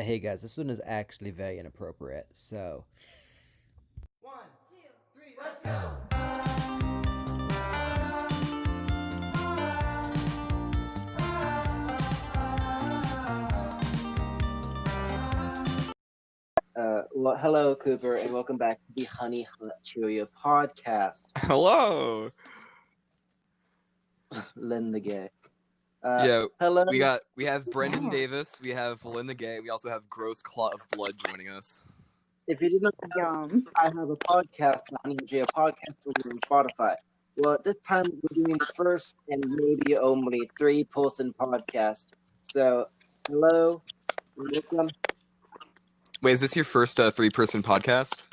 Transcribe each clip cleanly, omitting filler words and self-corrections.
Hey guys, this one is actually very inappropriate, so. One, two, three, let's go! Well, hello, Kooper, and welcome back to the Honey Hut Cheerio podcast. Hello. Lynn the Gay. Hello. Hello. We have Brendan Davis. We have Lynn the Gay. We also have Gross Clot of Blood joining us. If you didn't know, I have a podcast, the Honey Hut Cheerio podcast, over on Spotify. Well, at this time, we're doing the first and maybe only three-person podcast. So, hello, welcome. Wait, is this your first three-person podcast?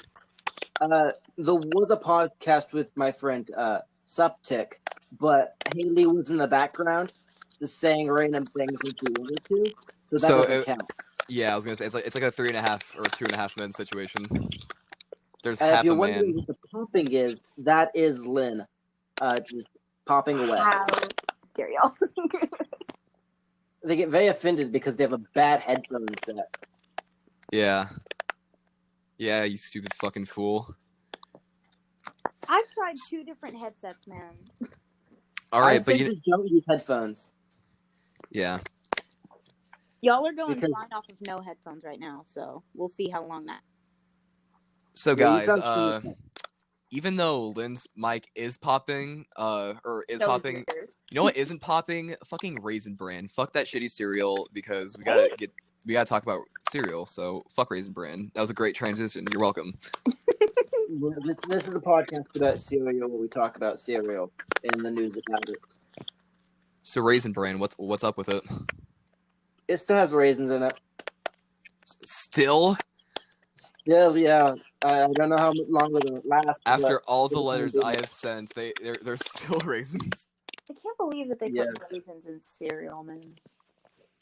There was a podcast with my friend Suptic, but Haley was in the background, just saying random things when she wanted to, so that doesn't count. Yeah, I was gonna say it's like a 3.5 or 2.5 minute situation. There's If half you're a wondering man. what the popping is, that is Lynn, just popping away. How dare y'all? They get very offended because they have a bad headphone set. Yeah. Yeah, you stupid fucking fool. I've tried 2 different headsets, man. All right, I just don't use headphones. Yeah. Y'all are going fine off of no headphones right now, so we'll see how long that. So Yeah, guys, even though Lynn's mic is popping, popping, you know what isn't popping? Fucking Raisin Bran. Fuck that shitty cereal because we gotta talk about cereal. So fuck Raisin Bran. That was a great transition. You're welcome. This is a podcast about cereal where we talk about cereal and the news about it. So Raisin Bran, what's up with it? It still has raisins in it. Still, yeah. I don't know how long it'll last. After all the letters I have sent, they're still raisins. I can't believe that they put raisins in cereal, man.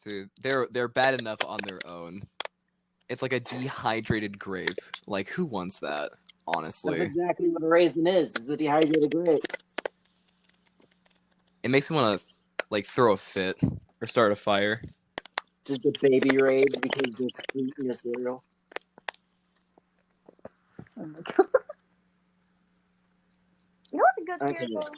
Dude, they're bad enough on their own. It's like a dehydrated grape. Like, who wants that? Honestly, that's exactly what a raisin is. It's a dehydrated grape. It makes me want to like throw a fit or start a fire. Just a baby rage because there's fruit in the cereal. Oh my god. You know what's a good cereal?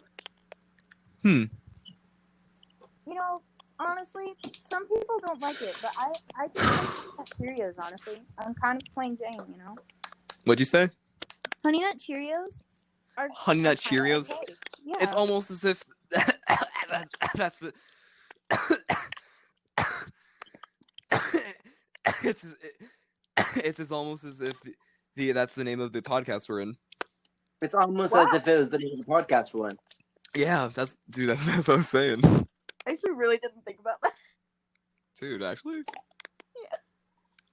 You know, honestly, some people don't like it, but I just like Cheerios, honestly. I'm kind of plain Jane, you know? What'd you say? Honey Nut Cheerios? Honey Nut Cheerios? Okay. Yeah. It's almost as if that's the... it's almost as if that's the name of the podcast we're in. It's almost as if it was the name of the podcast we're in. Yeah, that's what I was saying. I actually really didn't think about that. Dude, actually? Yeah.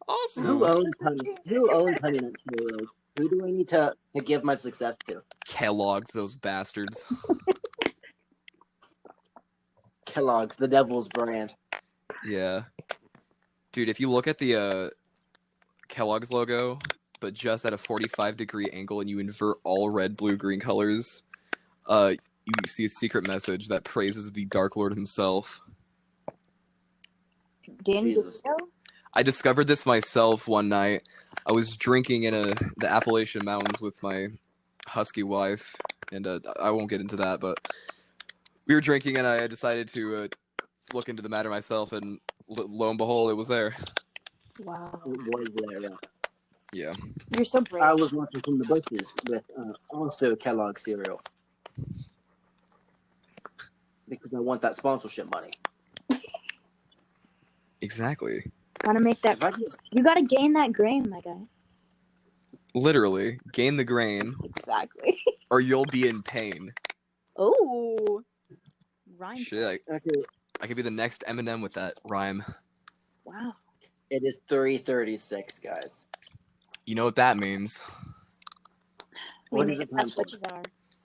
Awesome. Who owns Honey Nut Cheerios? Who do I need to give my success to? Kellogg's, those bastards. Kellogg's, the devil's brand. Yeah. Dude, if you look at the Kellogg's logo, but just at a 45-degree angle and you invert all red, blue, green colors, you see a secret message that praises the Dark Lord himself. Danny DeVito? I discovered this myself one night. I was drinking in the Appalachian Mountains with my husky wife, and I won't get into that, but we were drinking, and I decided to look into the matter myself, and lo and behold, it was there. Wow. It was there, yeah. You're so brave. I was watching from the bushes with also Kellogg cereal. Because I want that sponsorship money. Exactly. Gotta make that. You gotta gain that grain, my guy. Literally, gain the grain. Exactly. Or you'll be in pain. Oh. Rhyme. Shit, I could be the next Eminem with that rhyme. Wow. It is 3:36, guys. You know what that means. What is it time for?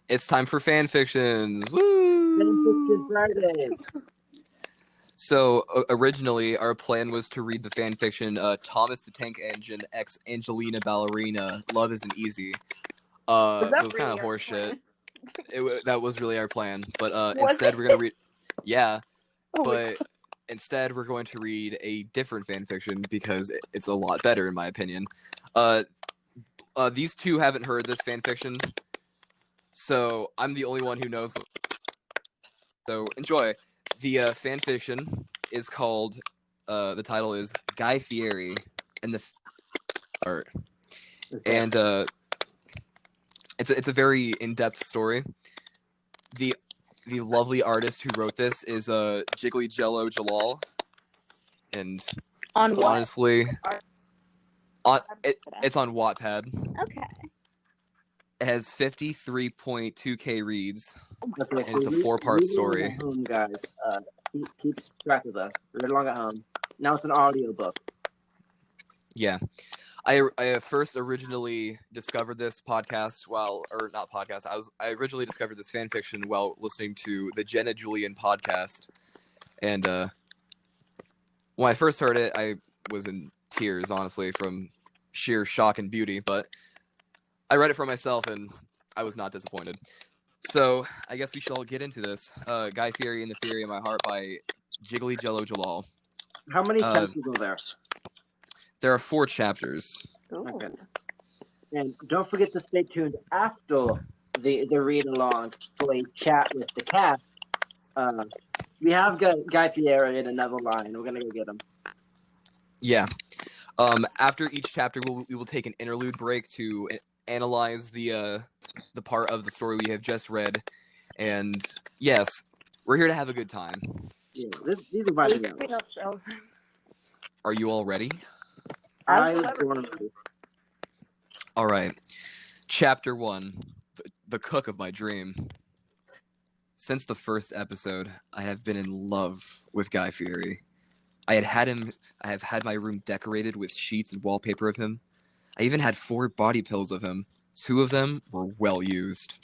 It's time for fanfictions. Woo! Fanfiction Fridays. So originally, our plan was to read the fanfiction Thomas the Tank Engine x Angelina Ballerina. Love isn't easy. It was kind of horseshit. That was really our plan, but instead we're gonna read. Yeah, but instead, we're going to read a different fanfiction because it's a lot better, in my opinion. These two haven't heard this fanfiction, so I'm the only one who knows. So enjoy. The fanfiction is called. The title is Guy Fieri and the art, and it's a very in-depth story. The lovely artist who wrote this is Jiggly Jello Jalal, and On what? honestly, it's on Wattpad. Okay. It has 53.2k reads. Okay, And it's a 4-part story. At home, guys. Keep track of us. Read along at home. Now it's an audiobook. Yeah. I first originally discovered this podcast I originally discovered this fanfiction while listening to the Jenna Julian podcast. And when I first heard it, I was in tears, honestly, from sheer shock and beauty. But I read it for myself, and I was not disappointed. So I guess we shall get into this. Guy Fieri and the Fury in My Heart by Jiggly Jello Jalal. How many chapters are there? There are 4 chapters. Ooh. Okay. And don't forget to stay tuned after the read along for a chat with the cast. We have Guy Fieri in another line. We're gonna go get him. Yeah. After each chapter, we will take an interlude break to analyze the part of the story we have just read. And yes, we're here to have a good time. Yeah, these are vibing out. So. Are you all ready? I was born ready. All right. Chapter 1, the cook of my dream. Since the first episode, I have been in love with Guy Fieri. I have had my room decorated with sheets and wallpaper of him. I even had 4 body pillows of him. 2 of them were well used.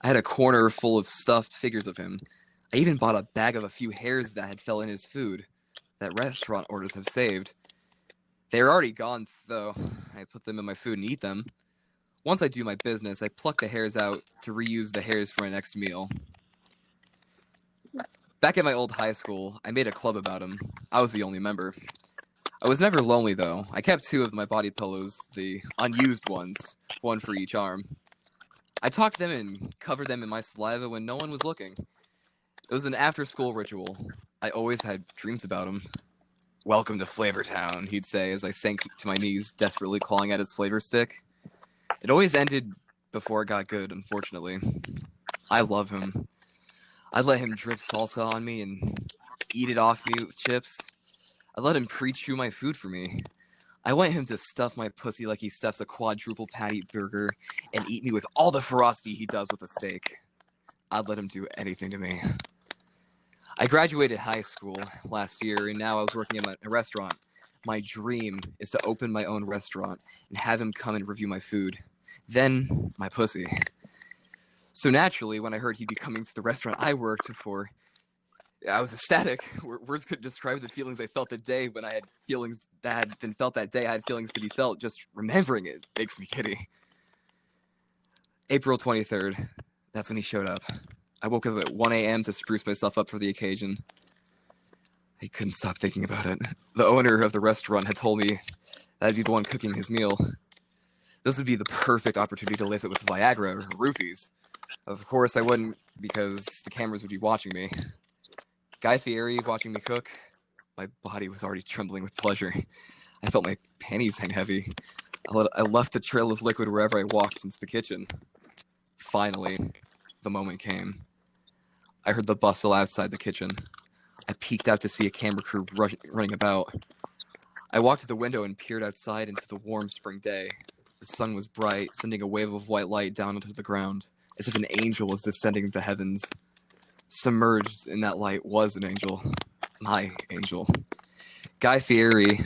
I had a corner full of stuffed figures of him. I even bought a bag of a few hairs that had fell in his food that restaurant orders have saved. They are already gone, though. I put them in my food and eat them. Once I do my business, I pluck the hairs out to reuse the hairs for my next meal. Back at my old high school, I made a club about him. I was the only member. I was never lonely, though. I kept 2 of my body pillows, the unused ones, 1 for each arm. I talked them and covered them in my saliva when no one was looking. It was an after-school ritual. I always had dreams about him. "Welcome to Flavortown," he'd say as I sank to my knees, desperately clawing at his flavor stick. It always ended before it got good, unfortunately. I love him. I'd let him drip salsa on me and eat it off me with chips. I let him pre-chew my food for me. I want him to stuff my pussy like he stuffs a quadruple patty burger and eat me with all the ferocity he does with a steak. I'd let him do anything to me. I graduated high school last year, and now I was working at a restaurant. My dream is to open my own restaurant and have him come and review my food. Then, my pussy. So naturally, when I heard he'd be coming to the restaurant I worked for, I was ecstatic. Words couldn't describe the feelings I felt that day when I had feelings that had been felt that day. I had feelings to be felt. Just remembering it makes me giddy. April 23rd. That's when he showed up. I woke up at 1 a.m. to spruce myself up for the occasion. I couldn't stop thinking about it. The owner of the restaurant had told me that I'd be the one cooking his meal. This would be the perfect opportunity to lace it with Viagra or roofies. Of course I wouldn't, because the cameras would be watching me. Guy Fieri watching me cook. My body was already trembling with pleasure. I felt my panties hang heavy. I left a trail of liquid wherever I walked into the kitchen. Finally, the moment came. I heard the bustle outside the kitchen. I peeked out to see a camera crew running about. I walked to the window and peered outside into the warm spring day. The sun was bright, sending a wave of white light down onto the ground, as if an angel was descending the heavens. Submerged in that light was an angel. My angel. Guy Fieri.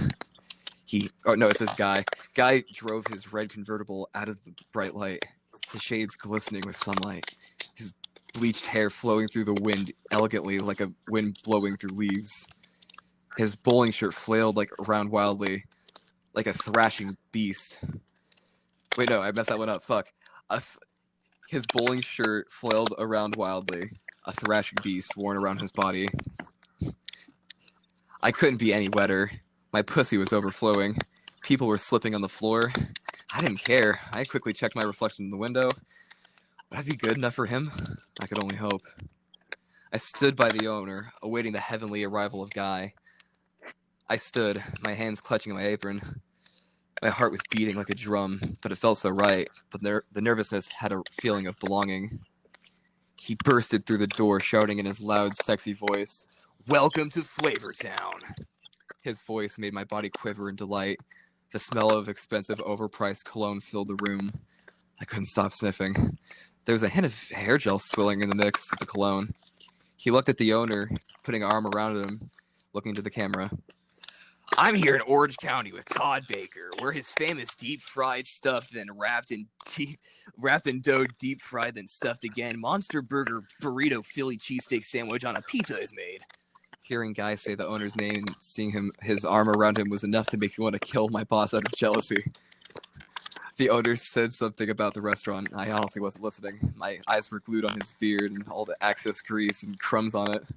It says Guy. Guy drove his red convertible out of the bright light, his shades glistening with sunlight, his bleached hair flowing through the wind elegantly like a wind blowing through leaves. His bowling shirt flailed around wildly, like a thrashing beast. Wait, no, I messed that one up. Fuck. His bowling shirt flailed around wildly, a thrashing beast worn around his body. I couldn't be any wetter. My pussy was overflowing. People were slipping on the floor. I didn't care. I quickly checked my reflection in the window. Would I be good enough for him? I could only hope. I stood by the owner, awaiting the heavenly arrival of Guy. I stood, my hands clutching my apron. My heart was beating like a drum, but it felt so right. But the nervousness had a feeling of belonging. He bursted through the door, shouting in his loud, sexy voice, "Welcome to Flavortown!" His voice made my body quiver in delight. The smell of expensive, overpriced cologne filled the room. I couldn't stop sniffing. There was a hint of hair gel swirling in the mix of the cologne. He looked at the owner, putting an arm around him, looking to the camera. "I'm here in Orange County with Todd Baker, where his famous deep-fried stuffed, then wrapped in dough, deep-fried, then stuffed again, monster burger, burrito, Philly cheesesteak sandwich on a pizza is made." Hearing Guy say the owner's name, seeing his arm around him was enough to make me want to kill my boss out of jealousy. The owner said something about the restaurant. I honestly wasn't listening. My eyes were glued on his beard and all the excess grease and crumbs on it.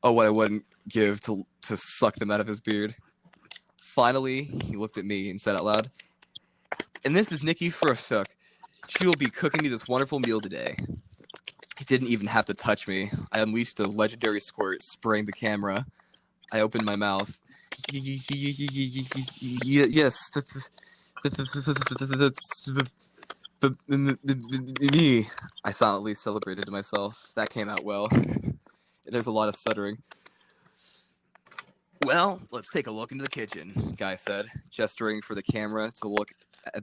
Oh, what I wouldn't give to suck them out of his beard. Finally, he looked at me and said out loud, "And this is Nikki Frosuk. She will be cooking me this wonderful meal today." He didn't even have to touch me. I unleashed a legendary squirt, spraying the camera. I opened my mouth. Yes, that's me. I silently celebrated to myself. That came out well. There's a lot of stuttering. "Well, let's take a look into the kitchen," Guy said, gesturing for the camera to look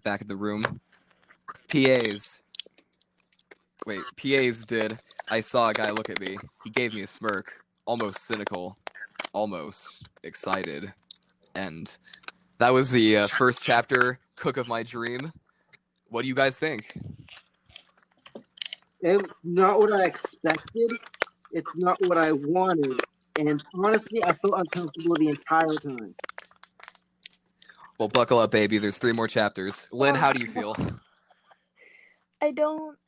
back at the room. PAs did. I saw a guy look at me. He gave me a smirk, almost cynical, almost excited. And that was the first chapter, Cook of My Dream. What do you guys think? It's not what I expected. It's not what I wanted. And honestly, I felt uncomfortable the entire time. Well, buckle up, baby. There's 3 more chapters. Lynn, how do you feel? I don't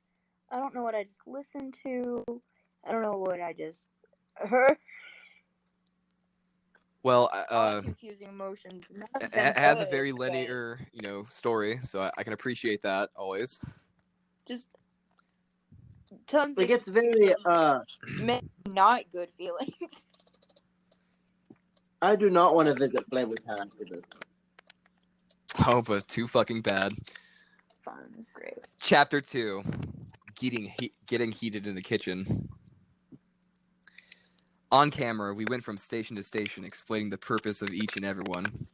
know what I just listened to. I don't know what I just heard. Well, confusing emotions. it has a very linear, story, so I can appreciate that always. Just tons Like, of it's very, not good feelings. I do not want to visit Flavortown after this. Oh, but too fucking bad. Fun, it's great. Chapter 2, getting heated in the kitchen. On camera, we went from station to station, explaining the purpose of each and every one.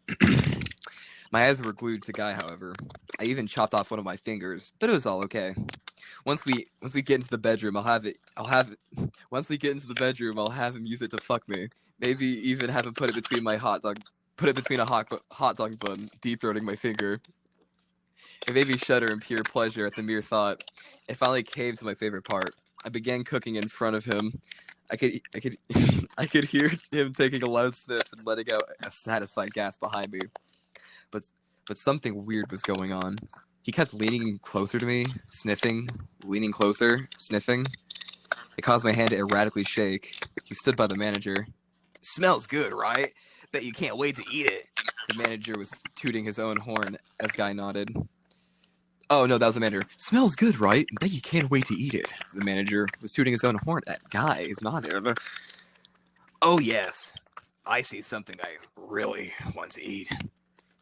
My eyes were glued to Guy, however. I even chopped off one of my fingers, but it was all okay. Once we get into the bedroom, Once we get into the bedroom, I'll have him use it to fuck me. Maybe even have him put it between a hot dog bun, deep throating my finger. It made me shudder in pure pleasure at the mere thought. It finally came to my favorite part. I began cooking in front of him. I could hear him taking a loud sniff and letting out a satisfied gasp behind me. But something weird was going on. He kept leaning closer to me, sniffing, leaning closer, sniffing. It caused my hand to erratically shake. He stood by the manager. "Smells good, right? Bet you can't wait to eat it." The manager was tooting his own horn as Guy nodded. Oh, no, that was the manager. "Smells good, right? Bet you can't wait to eat it." The manager was tooting his own horn. That guy is nodding. "Oh, yes. I see something I really want to eat."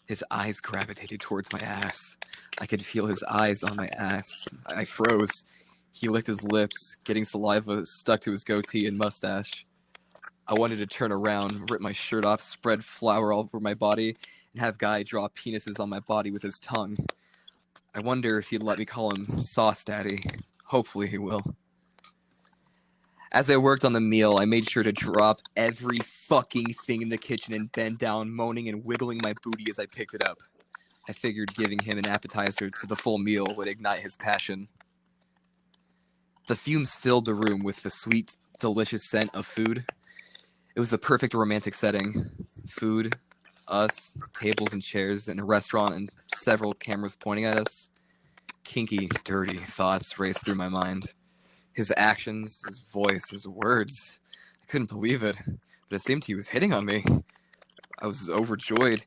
His eyes gravitated towards my ass. I could feel his eyes on my ass. I froze. He licked his lips, getting saliva stuck to his goatee and mustache. I wanted to turn around, rip my shirt off, spread flour all over my body, and have Guy draw penises on my body with his tongue. I wonder if he'd let me call him Sauce Daddy. Hopefully he will. As I worked on the meal, I made sure to drop every fucking thing in the kitchen and bend down, moaning and wiggling my booty as I picked it up. I figured giving him an appetizer to the full meal would ignite his passion. The fumes filled the room with the sweet, delicious scent of food. It was the perfect romantic setting. Food, us, tables and chairs in a restaurant, and several cameras pointing at us. Kinky, dirty thoughts raced through my mind. His actions, his voice, his words. I couldn't believe it. but it seemed he was hitting on me. I was overjoyed.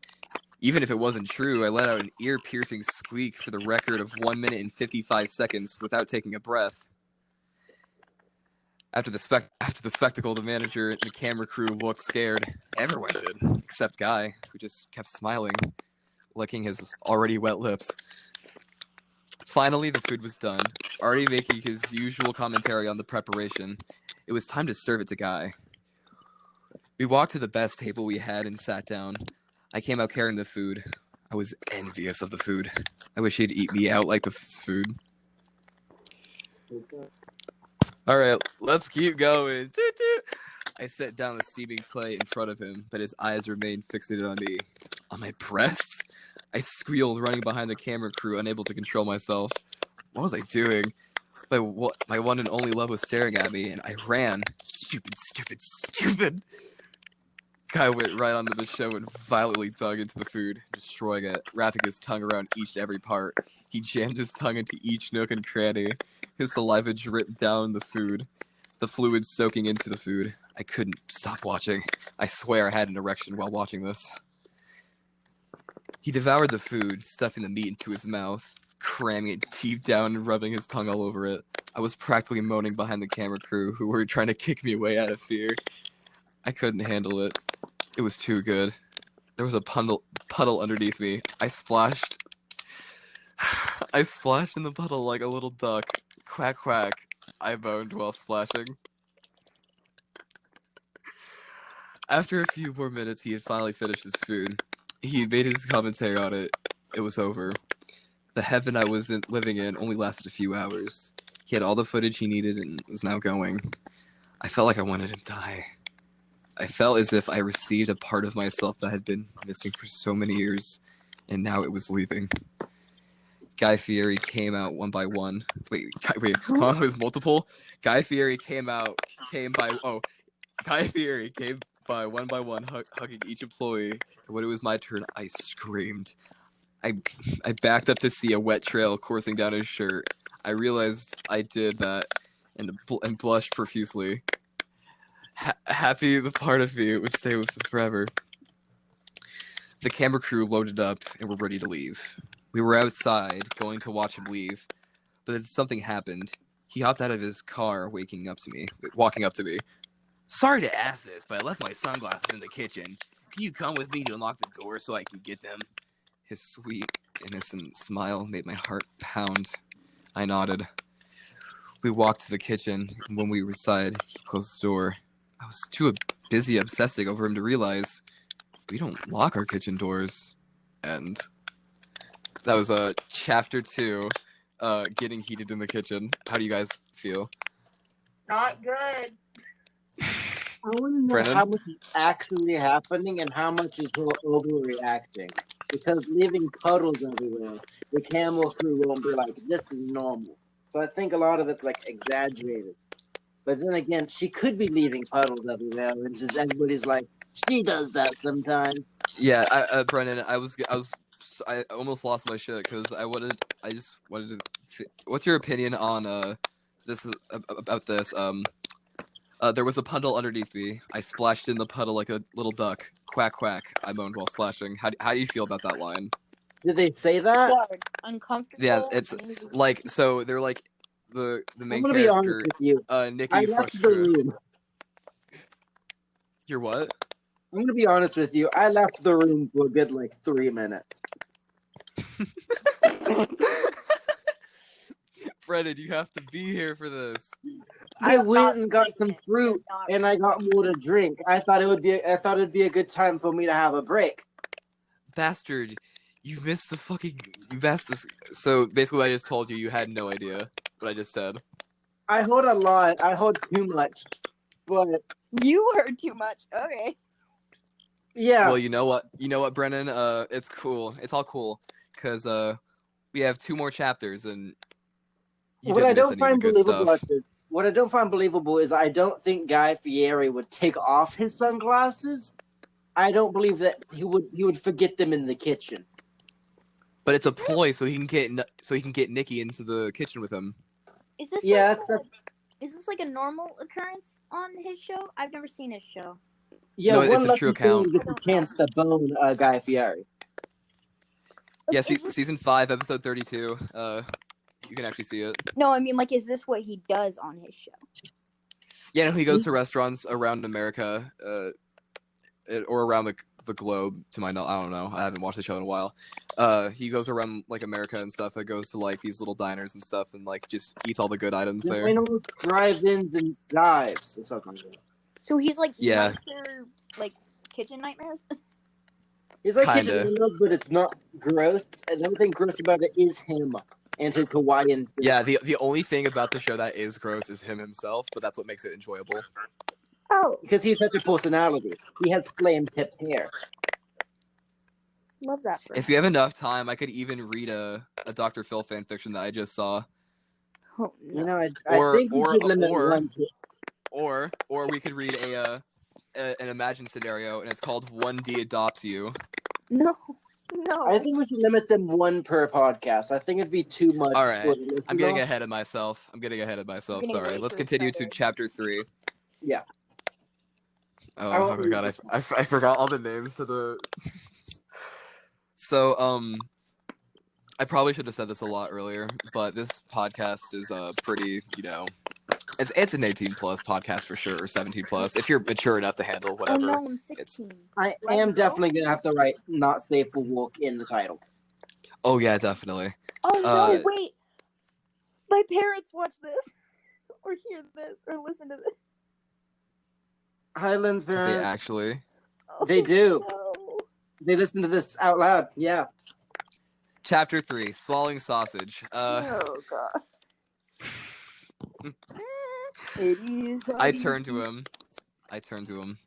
Even if it wasn't true, I let out an ear-piercing squeak for the record of 1 minute and 55 seconds without taking a breath. After the spectacle, the manager and the camera crew looked scared. Everyone did, except Guy, who just kept smiling, licking his already wet lips. Finally, the food was done, already making his usual commentary on the preparation. It was time to serve it to Guy. We walked to the best table we had and sat down. I came out carrying the food. I was envious of the food. I wish he'd eat me out like the food. All right, let's keep going. I set down the steaming plate in front of him, but his eyes remained fixated on me. On my breasts? I squealed, running behind the camera crew, unable to control myself. What was I doing? My one and only love was staring at me, and I ran. Stupid, stupid, stupid! Guy went right onto the show and violently dug into the food, destroying it, wrapping his tongue around each and every part. He jammed his tongue into each nook and cranny. His saliva dripped down the food, the fluid soaking into the food. I couldn't stop watching. I swear I had an erection while watching this. He devoured the food, stuffing the meat into his mouth, cramming it deep down and rubbing his tongue all over it. I was practically moaning behind the camera crew, who were trying to kick me away out of fear. I couldn't handle it. It was too good. There was a puddle underneath me. I splashed in the puddle like a little duck. Quack, quack. I moaned while splashing. After a few more minutes, he had finally finished his food. He made his commentary on it. It was over. The heaven I was living in only lasted a few hours. He had all the footage he needed and was now going. I felt like I wanted to die. I felt as if I received a part of myself that had been missing for so many years, and now it was leaving. Guy Fieri came out one by one. Wait, it was multiple? Guy Fieri came by one by one, hugging each employee. And when it was my turn, I screamed. I backed up to see a wet trail coursing down his shirt. I realized I did that and blushed profusely. Happy the part of me would stay with him forever. The camera crew loaded up and were ready to leave. We were outside, going to watch him leave, but then something happened. He hopped out of his car, walking up to me. Sorry to ask this, but I left my sunglasses in the kitchen. Can you come with me to unlock the door so I can get them? His sweet, innocent smile made my heart pound. I nodded. We walked to the kitchen, and when we were inside, he closed the door. I was too busy obsessing over him to realize we don't lock our kitchen doors. And that was chapter 2, getting heated in the kitchen. How do you guys feel? Not good. I want to know Brennan? how much is actually happening and how much is her overreacting. Because leaving puddles everywhere, the camera crew won't be like, this is normal. So I think a lot of it's like exaggerated. But then again, she could be leaving puddles everywhere, and just everybody's like, she does that sometimes. Yeah, Brennan, I almost lost my shit because I just wanted to. What's your opinion on this about this? There was a puddle underneath me. I splashed in the puddle like a little duck. Quack quack. I moaned while splashing. How do you feel about that line? Did they say that? Hard, uncomfortable. Yeah, it's like so. They're like the main I'm gonna be honest character, with you. Nikki I left the Frustra. room. You're what? I'm gonna be honest with you. I left the room for a good like 3 minutes. Brennan, you have to be here for this. I went and got some fruit, and I got more to drink. I thought it'd be a good time for me to have a break. Bastard, you missed this. So basically, what I just told you, you had no idea what I just said. I heard a lot. I heard too much, but You heard too much. Okay. yeah. Well, you know what, Brennan? It's cool. It's all cool because we have 2 more chapters, and you What I didn't miss don't any of the find good believable, stuff. what I don't find believable is I don't think Guy Fieri would take off his sunglasses. I don't believe that he would forget them in the kitchen. But it's a ploy, so he can get Nikki into the kitchen with him. Is this Yeah, is this like a normal occurrence on his show? I've never seen his show. Yeah, No, one it's a lucky true thing account. to get the chance to bone Guy Fieri. Yeah, Is this- season 5, episode 32. You can actually see it. No, I mean, like, is this what he does on his show? Yeah, no, he goes to restaurants around America, or around the globe. To my knowledge, I don't know. I haven't watched the show in a while. He goes around like America and stuff. It goes to like these little diners and stuff, and like just eats all the good items there. Diners, drive-ins, and dives or something like that. So he's like Yeah. nicer, like kitchen nightmares. He's like Kinda. kitchen nightmares, but it's not gross. And the only thing gross about it is him and his Hawaiian. Yeah, the only thing about the show that is gross is him himself, but that's what makes it enjoyable. Oh, Because he's such a personality. He has flame-tipped hair. love that for If him. you have enough time, I could even read a Dr. Phil fanfiction that I just saw. Oh, no. You know, I Or- think we or- should limit or- one to... Or we could read an imagined scenario, and it's called 1D Adopts You. No. I think we should limit them one per podcast. I think it'd be too much. All right. for the listener. I'm getting ahead of myself. Sorry. Let's continue to chapter 3. Yeah. Oh my god, I forgot all the names to the. So I probably should have said this a lot earlier, but this podcast is pretty, it's an 18 plus podcast for sure, or 17 plus if you're mature enough to handle Oh whatever. no, I'm 16. I am definitely going to have to write "not safe for work" in the title. Oh yeah, definitely. Oh no, Uh, wait. My parents watch this, or hear this, or listen to this. Highlands Did they parents, actually? Oh, They do. No. they listen to this out loud. Yeah. Chapter 3: Swallowing Sausage. Oh god. It is. I turn to him.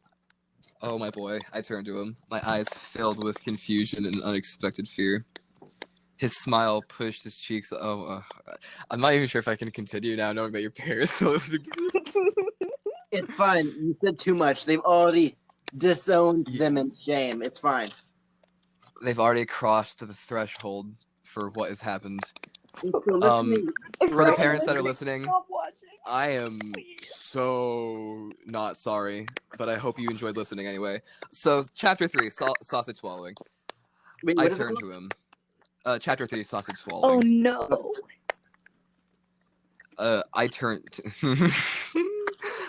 Oh my boy, I turn to him. My eyes filled with confusion and unexpected fear. His smile pushed his cheeks. I'm not even sure if I can continue now, knowing that your parents are listening. It's fine. You said too much. They've already disowned Yeah. them in shame. It's fine. They've already crossed the threshold for what has happened. If they're listening, For the parents that are listening, Stop watching. I am so not sorry, but I hope you enjoyed listening anyway. So, chapter 3, sausage swallowing. wait, I what is it turn called? to him. Chapter 3, sausage Oh swallowing. no. I turn to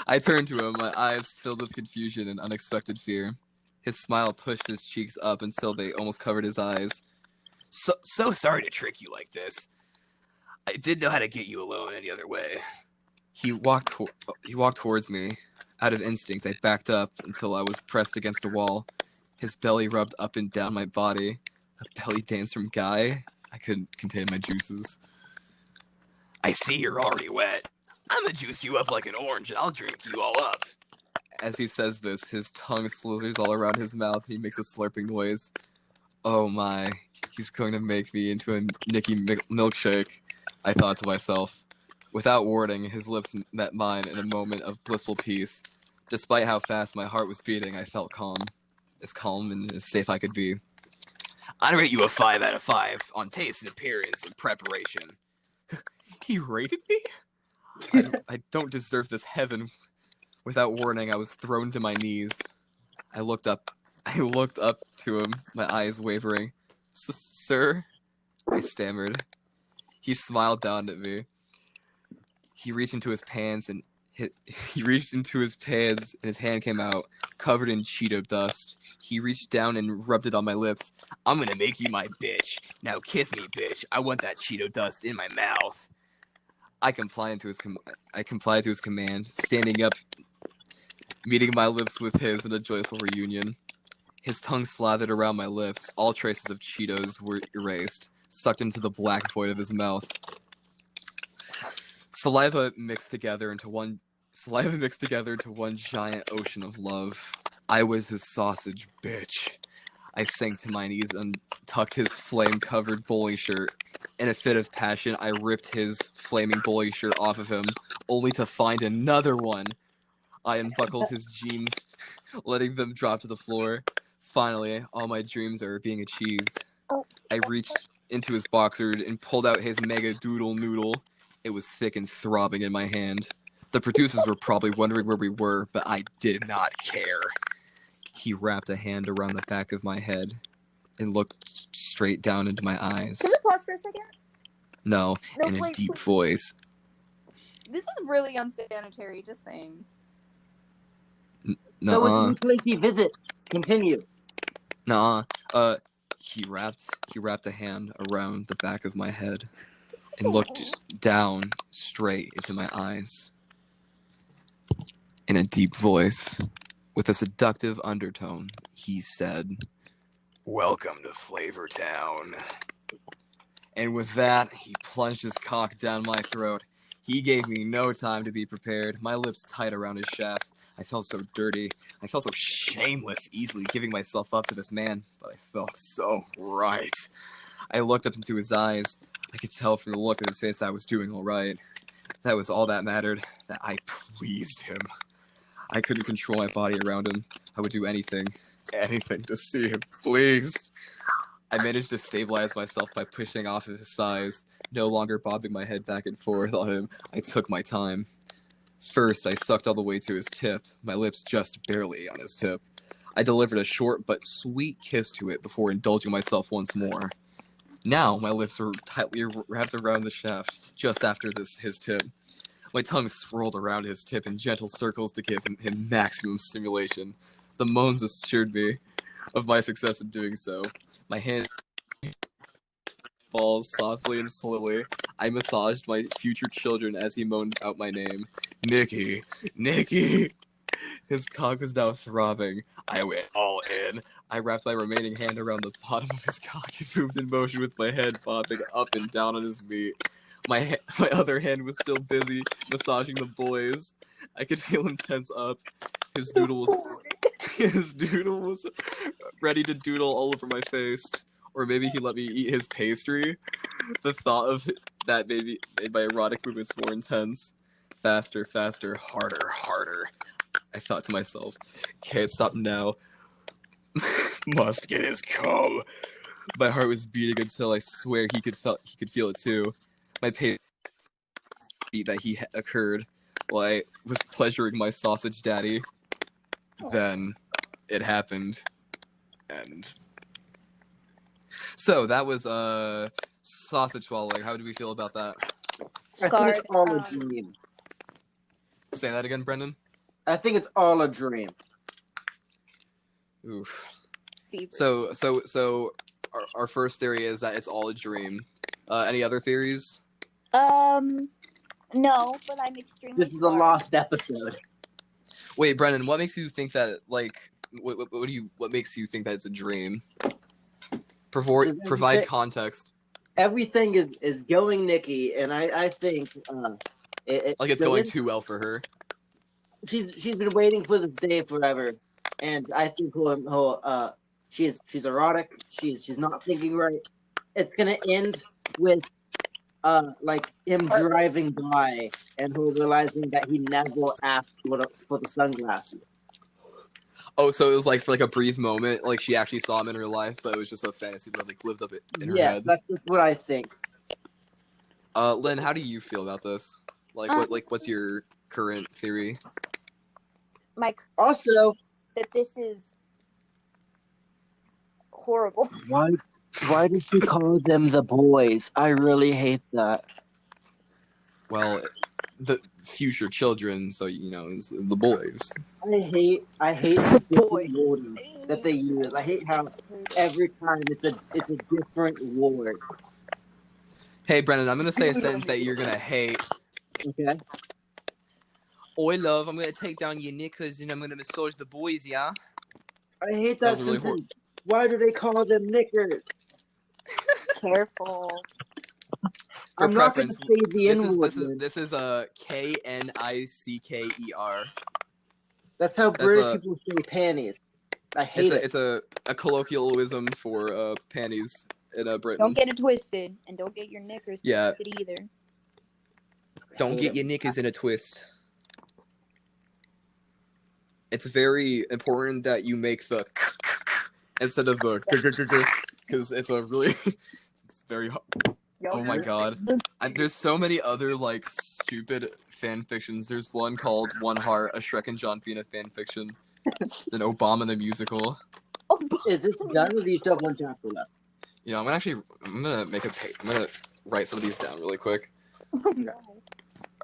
I turned to him, my eyes filled with confusion and unexpected fear. His smile pushed his cheeks up until they almost covered his eyes. So sorry to trick you like this. I didn't know how to get you alone any other way. He walked towards me. Out of instinct, I backed up until I was pressed against a wall. His belly rubbed up and down my body. A belly dance from Guy? I couldn't contain my juices. I see you're already wet. I'm gonna juice you up like an orange and I'll drink you all up. As he says this, his tongue slithers all around his mouth and he makes a slurping noise. Oh my, he's going to make me into a Nicky milkshake, I thought to myself. Without warning, his lips met mine in a moment of blissful peace. Despite how fast my heart was beating, I felt calm. As calm and as safe I could be. I'd rate you a 5 out of 5 on taste and appearance and preparation. He rated me? I don't deserve this heaven. Without warning, I was thrown to my knees. I looked up to him, my eyes wavering. Sir? I stammered. He smiled down at me. He reached into his pants and his hand came out, covered in Cheeto dust. He reached down and rubbed it on my lips. I'm gonna make you my bitch. Now kiss me, bitch. I want that Cheeto dust in my mouth. I complied to his command, standing up, meeting my lips with his in a joyful reunion. His tongue slathered around my lips. All traces of Cheetos were erased, sucked into the black void of his mouth. Saliva mixed together into one giant ocean of love. I was his sausage, bitch. I sank to my knees and tucked his flame-covered bowling shirt. In a fit of passion, I ripped his flaming bowling shirt off of him, only to find another one. I unbuckled his jeans, letting them drop to the floor. Finally, all my dreams are being achieved. I reached into his boxer and pulled out his mega doodle noodle. It was thick and throbbing in my hand. The producers were probably wondering where we were, but I did not care. he wrapped a hand around the back of my head and looked straight down into my eyes. Can we pause for a second? No, No, in a please, deep please. voice. This is really unsanitary, just saying. So Nuh-uh. was the place he visit. Continue. Nuh-uh. He wrapped a hand around the back of my head and looked down straight into my eyes. In a deep voice, with a seductive undertone, he said, "Welcome to Flavortown." And with that, he plunged his cock down my throat. He gave me no time to be prepared, my lips tight around his shaft. I felt so dirty. I felt so shameless, easily giving myself up to this man, but I felt so right. I looked up into his eyes. I could tell from the look of his face that I was doing all right. That was all that mattered, that I pleased him. I couldn't control my body around him. I would do anything to see him pleased. I managed to stabilize myself by pushing off of his thighs, no longer bobbing my head back and forth on him. I took my time. First, I sucked all the way to his tip, my lips just barely on his tip. I delivered a short but sweet kiss to it before indulging myself once more. Now, my lips were tightly wrapped around the shaft, just after his tip. My tongue swirled around his tip in gentle circles to give him maximum stimulation. The moans assured me of my success in doing so. My hand falls softly and slowly. I massaged my future children as he moaned out my name. Nikki! Nikki! His cock was now throbbing. I went all in. I wrapped my remaining hand around the bottom of his cock and moved in motion with my head bobbing up and down on his meat. My other hand was still busy massaging the boys. I could feel him tense up. His doodle was ready to doodle all over my face. Or maybe he let me eat his pastry. The thought of that made my erotic movements more intense. Faster, faster, harder, harder. I thought to myself, can't stop now. Must get his cum. My heart was beating until I swear he could feel it too. My pace beat that he occurred while I was pleasuring my sausage daddy. Then it happened, and so that was sausage swallowing. How do we feel about that? I think it's all a dream. Say that again, Brendan. I think it's all a dream. Oof. Fever. So our first theory is that it's all a dream. Any other theories? No, but I'm extremely This is a lost episode. Wait, Brendan, what makes you think that, like, what makes you think that it's a dream? Provide context. Everything is going Nikki, and I think it's going too well for her. She's been waiting for this day forever, and I think she's erotic. She's not thinking right. It's gonna end with like him driving by and her realizing that he never asked for the sunglasses. Oh, so it was like for like a brief moment, like she actually saw him in her life, but it was just a fantasy that like lived up in her head. Yes, that's what I think. Lynn, how do you feel about this? What's your current theory? Also, that this is horrible. why did she call them the boys? I really hate that. Well, the future children, so it's the boys. I hate the different words that they use. I hate how every time it's a different word. Hey, Brennan, I'm gonna say a sentence that you're gonna hate. Okay. Oi, love, I'm gonna take down your knickers and I'm gonna massage the boys, yeah? I hate that really sentence. Why do they call them knickers? Careful. I'm not going to say the N-word. This is a Knicker. That's how British people say panties. I hate it. It's a colloquialism for panties in Britain. Don't get it twisted, and don't get your knickers twisted either. Don't get your knickers in a twist. It's very important that you make the instead of the because it's a really it's very oh my god. There's so many other like stupid fan fictions. There's one called One Heart, a Shrek and John Cena fan fiction. Then Obama the musical. Oh, Is this done, or do you still have one chapter left? You know, I'm gonna I'm gonna write some of these down really quick. oh no.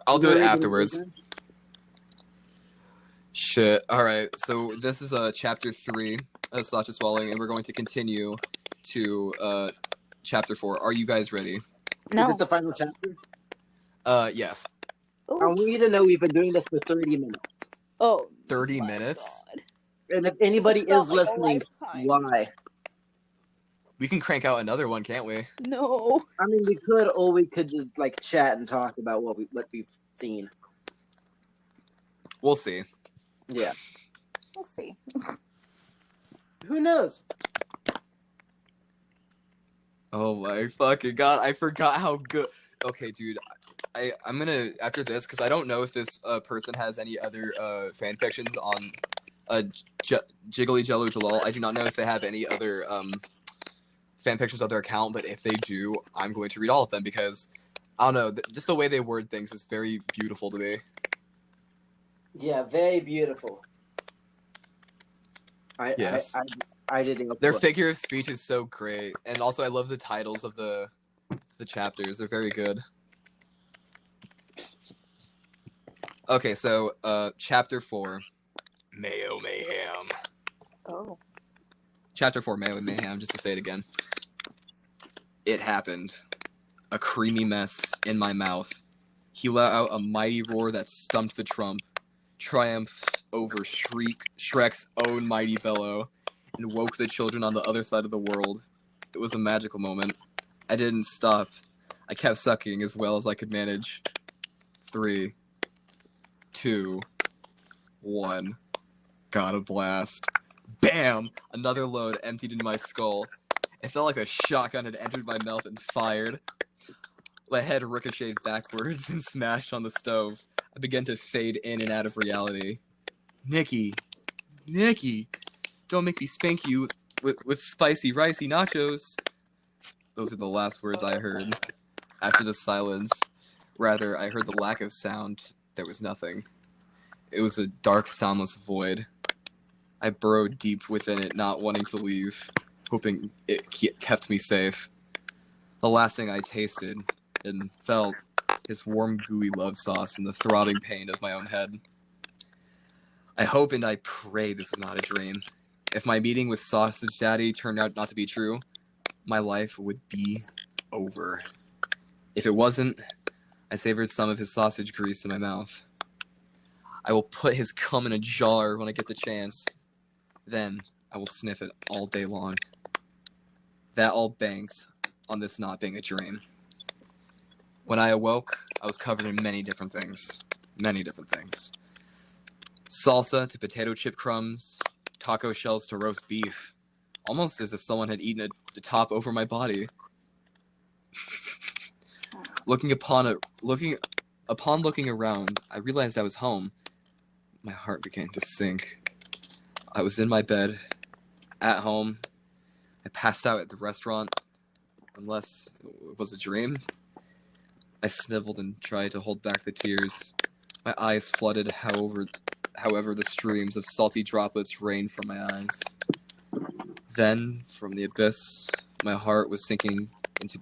I'll do it Really gonna afterwards. do that? Shit. All right. So this is chapter 3 of Sasha Swallowing, and we're going to continue to chapter 4. Are you guys ready? Is No. it the final chapter? Yes. I Ooh. want you to know we've been doing this for 30 minutes. Oh. 30 my minutes? God. And if anybody It felt is like a listening, lifetime. why? We can crank out another one, can't we? No. I mean, we could, or we could just like chat and talk about what we've seen. We'll see. Yeah. We'll see. Who knows? Oh my fucking god! I forgot how good. Okay, dude. I'm gonna after this because I don't know if this person has any other fan fictions on Jiggly Jello Jalal. I do not know if they have any other fan fictions on their account, but if they do, I'm going to read all of them because I don't know, just the way they word things is very beautiful to me. Yeah, very beautiful. Yes. I didn't know. Their figure of speech is so great, and also I love the titles of the chapters. They're very good. Okay, so chapter 4, Mayo Mayhem. Oh. Chapter 4, Mayo Mayhem, just to say it again. It happened. A creamy mess in my mouth. He let out a mighty roar that stumped the trump, triumphed over Shrek's own mighty bellow, and woke the children on the other side of the world. It was a magical moment. I didn't stop. I kept sucking as well as I could manage. 3, 2, 1. Got a blast. Bam! Another load emptied into my skull. It felt like a shotgun had entered my mouth and fired. My head ricocheted backwards and smashed on the stove. I began to fade in and out of reality. Nikki, don't make me spank you with spicy ricey nachos. Those are the last words I heard. After the silence, rather, I heard the lack of sound. There was nothing. It was a dark, soundless void. I burrowed deep within it, not wanting to leave, hoping it kept me safe. The last thing I tasted and felt his warm, gooey love sauce and the throbbing pain of my own head. I hope and I pray this is not a dream. If my meeting with Sausage Daddy turned out not to be true, my life would be over. If it wasn't, I savored some of his sausage grease in my mouth. I will put his cum in a jar when I get the chance. Then I will sniff it all day long. That all banks on this not being a dream. When I awoke, I was covered in many different things. Many different things. Salsa to potato chip crumbs, taco shells to roast beef. Almost as if someone had eaten the top over my body. Upon looking around, I realized I was home. My heart began to sink. I was in my bed, at home. I passed out at the restaurant, unless it was a dream. I sniveled and tried to hold back the tears. My eyes flooded, however the streams of salty droplets rained from my eyes. Then, from the abyss, my heart was sinking into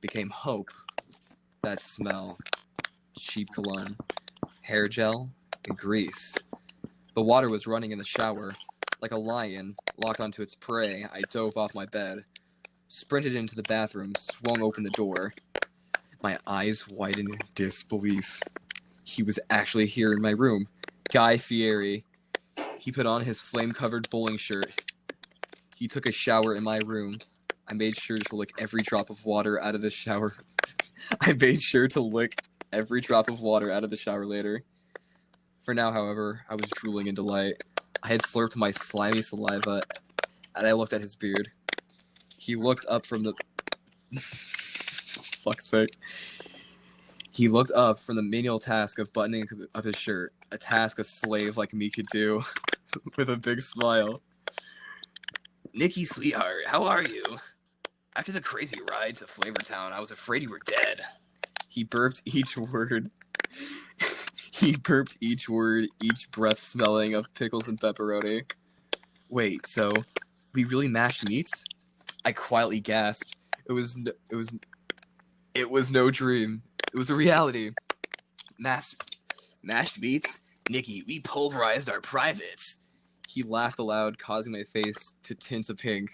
became hope. That smell. Cheap cologne. Hair gel. And grease. The water was running in the shower. Like a lion, locked onto its prey, I dove off my bed, sprinted into the bathroom, swung open the door. My eyes widened in disbelief. He was actually here in my room. Guy Fieri. He put on his flame-covered bowling shirt. He took a shower in my room. I made sure to lick every drop of water out of the shower. Later. For now, however, I was drooling in delight. I had slurped my slimy saliva, and I looked at his beard. He looked up from the... fuck's sake. He looked up from the menial task of buttoning up his shirt, a task a slave like me could do, with a big smile. Nikki, sweetheart, how are you? After the crazy ride to Flavortown, I was afraid you were dead. He burped each word. He burped each word, each breath smelling of pickles and pepperoni. Wait, so we really mashed meats? I quietly gasped. It was no dream. It was a reality. Mashed meats? Nikki, we pulverized our privates. He laughed aloud, causing my face to tint a pink.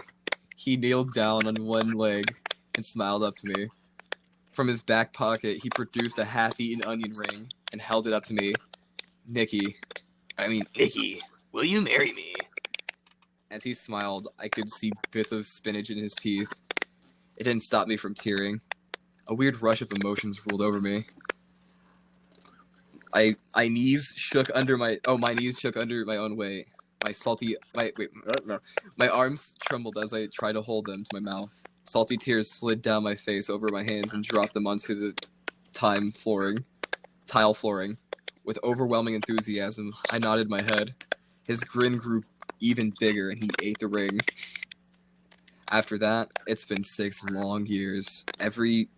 He kneeled down on one leg and smiled up to me. From his back pocket, he produced a half-eaten onion ring and held it up to me. Nikki, will you marry me? As he smiled, I could see bits of spinach in his teeth. It didn't stop me from tearing. A weird rush of emotions rolled over me. My knees shook under my own weight. My arms trembled as I tried to hold them to my mouth. Salty tears slid down my face over my hands and dropped them onto the tile flooring. With overwhelming enthusiasm, I nodded my head. His grin grew even bigger and he ate the ring. After that, it's been 6 long years. Every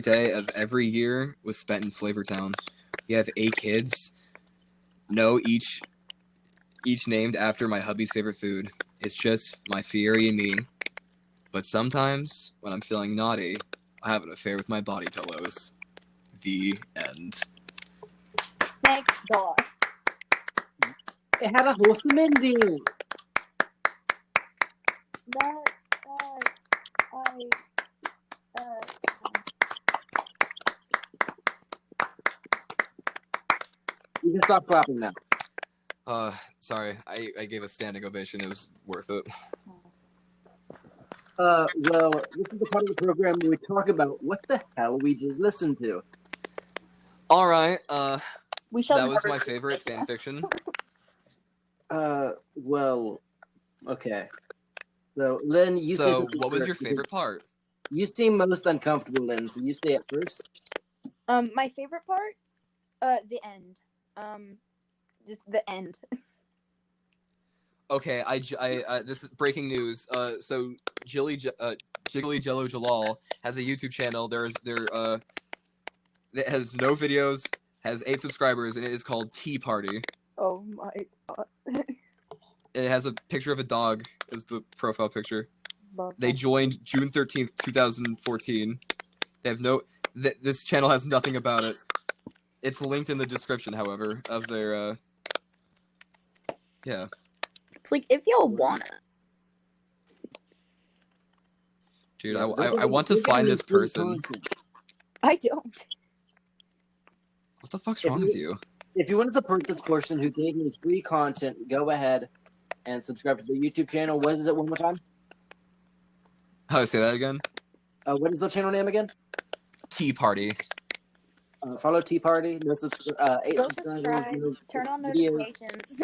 day of every year was spent in Flavortown. We have 8 kids. No, each named after my hubby's favorite food. It's just my Fieri and me. But sometimes, when I'm feeling naughty, I have an affair with my body pillows. The end. Thank God. It had a wholesome ending. You can stop clapping now. Sorry, I gave a standing ovation. It was worth it. Well, this is the part of the program where we talk about what the hell we just listened to. All right, We that was my favorite fanfiction. Well, okay. So, Lynn, you say So, something what was first, your because favorite part? You seem most uncomfortable, Lynn, so you say it first. My favorite part, the end. Just the end. Okay, this is breaking news. So Jiggly Jello Jalal has a YouTube channel. It has no videos, has 8 subscribers, and it is called Tea Party. Oh my God. It has a picture of a dog as the profile picture. Love They that. joined June 13th, 2014. They have this channel has nothing about it. It's linked in the description, however, of their yeah. It's like if y'all wanna. Dude, Yeah, I want to find this person. I don't. What the fuck's wrong with you? If you want to support this person who gave me free content, go ahead and subscribe to the YouTube channel. What is it one more time? How do I say that again? What is the channel name again? Tea Party. Follow Tea Party. No 8 Go subscribers. subscribe. No Turn on videos. notifications.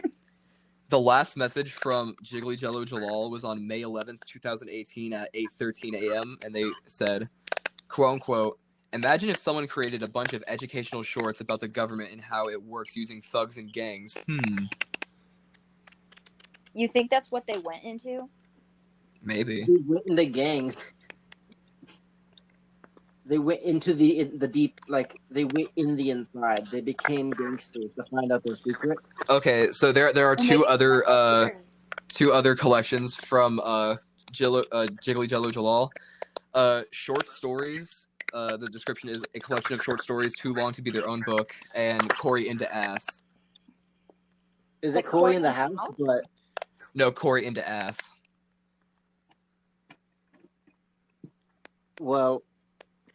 The last message from Jiggly Jello Jalal was on May 11th, 2018 at 8:13 a.m. and they said, quote unquote, imagine if someone created a bunch of educational shorts about the government and how it works using thugs and gangs. You think that's what they went into? Maybe. They went in the gangs. They went into the deep, like they went in the inside. They became gangsters to find out their secret. Okay, so there are two other collections from Jiggly Jello Jalal. Short stories. The description is a collection of short stories too long to be their own book, and Corey into ass. Is it Corey in the house? But no, Corey into ass. Well,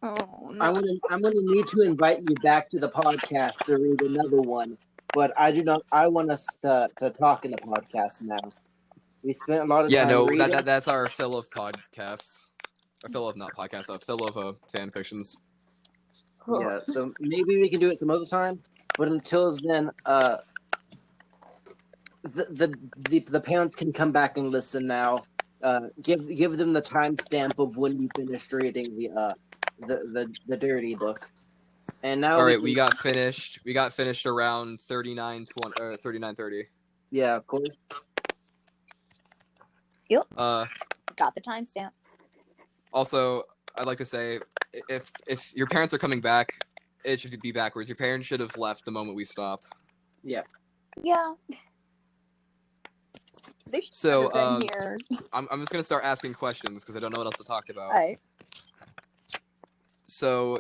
oh no. I'm gonna need to invite you back to the podcast to read another one. But I do not. I want us to talk in the podcast now. We spent a lot of time reading. That's our fill of podcasts. Our fill of not podcasts. Fill of fan fictions. Yeah, so maybe we can do it some other time. But until then, the parents can come back and listen now. Give them the timestamp of when you finished reading the dirty book. And now all right, we got finished. We got finished around 39:30. Yeah, of course. Yep. Got the timestamp. Also, I'd like to say, if your parents are coming back, it should be backwards. Your parents should have left the moment we stopped. Yeah. Yeah. They should So, have been here. I'm just gonna start asking questions because I don't know what else to talk about. Alright. So,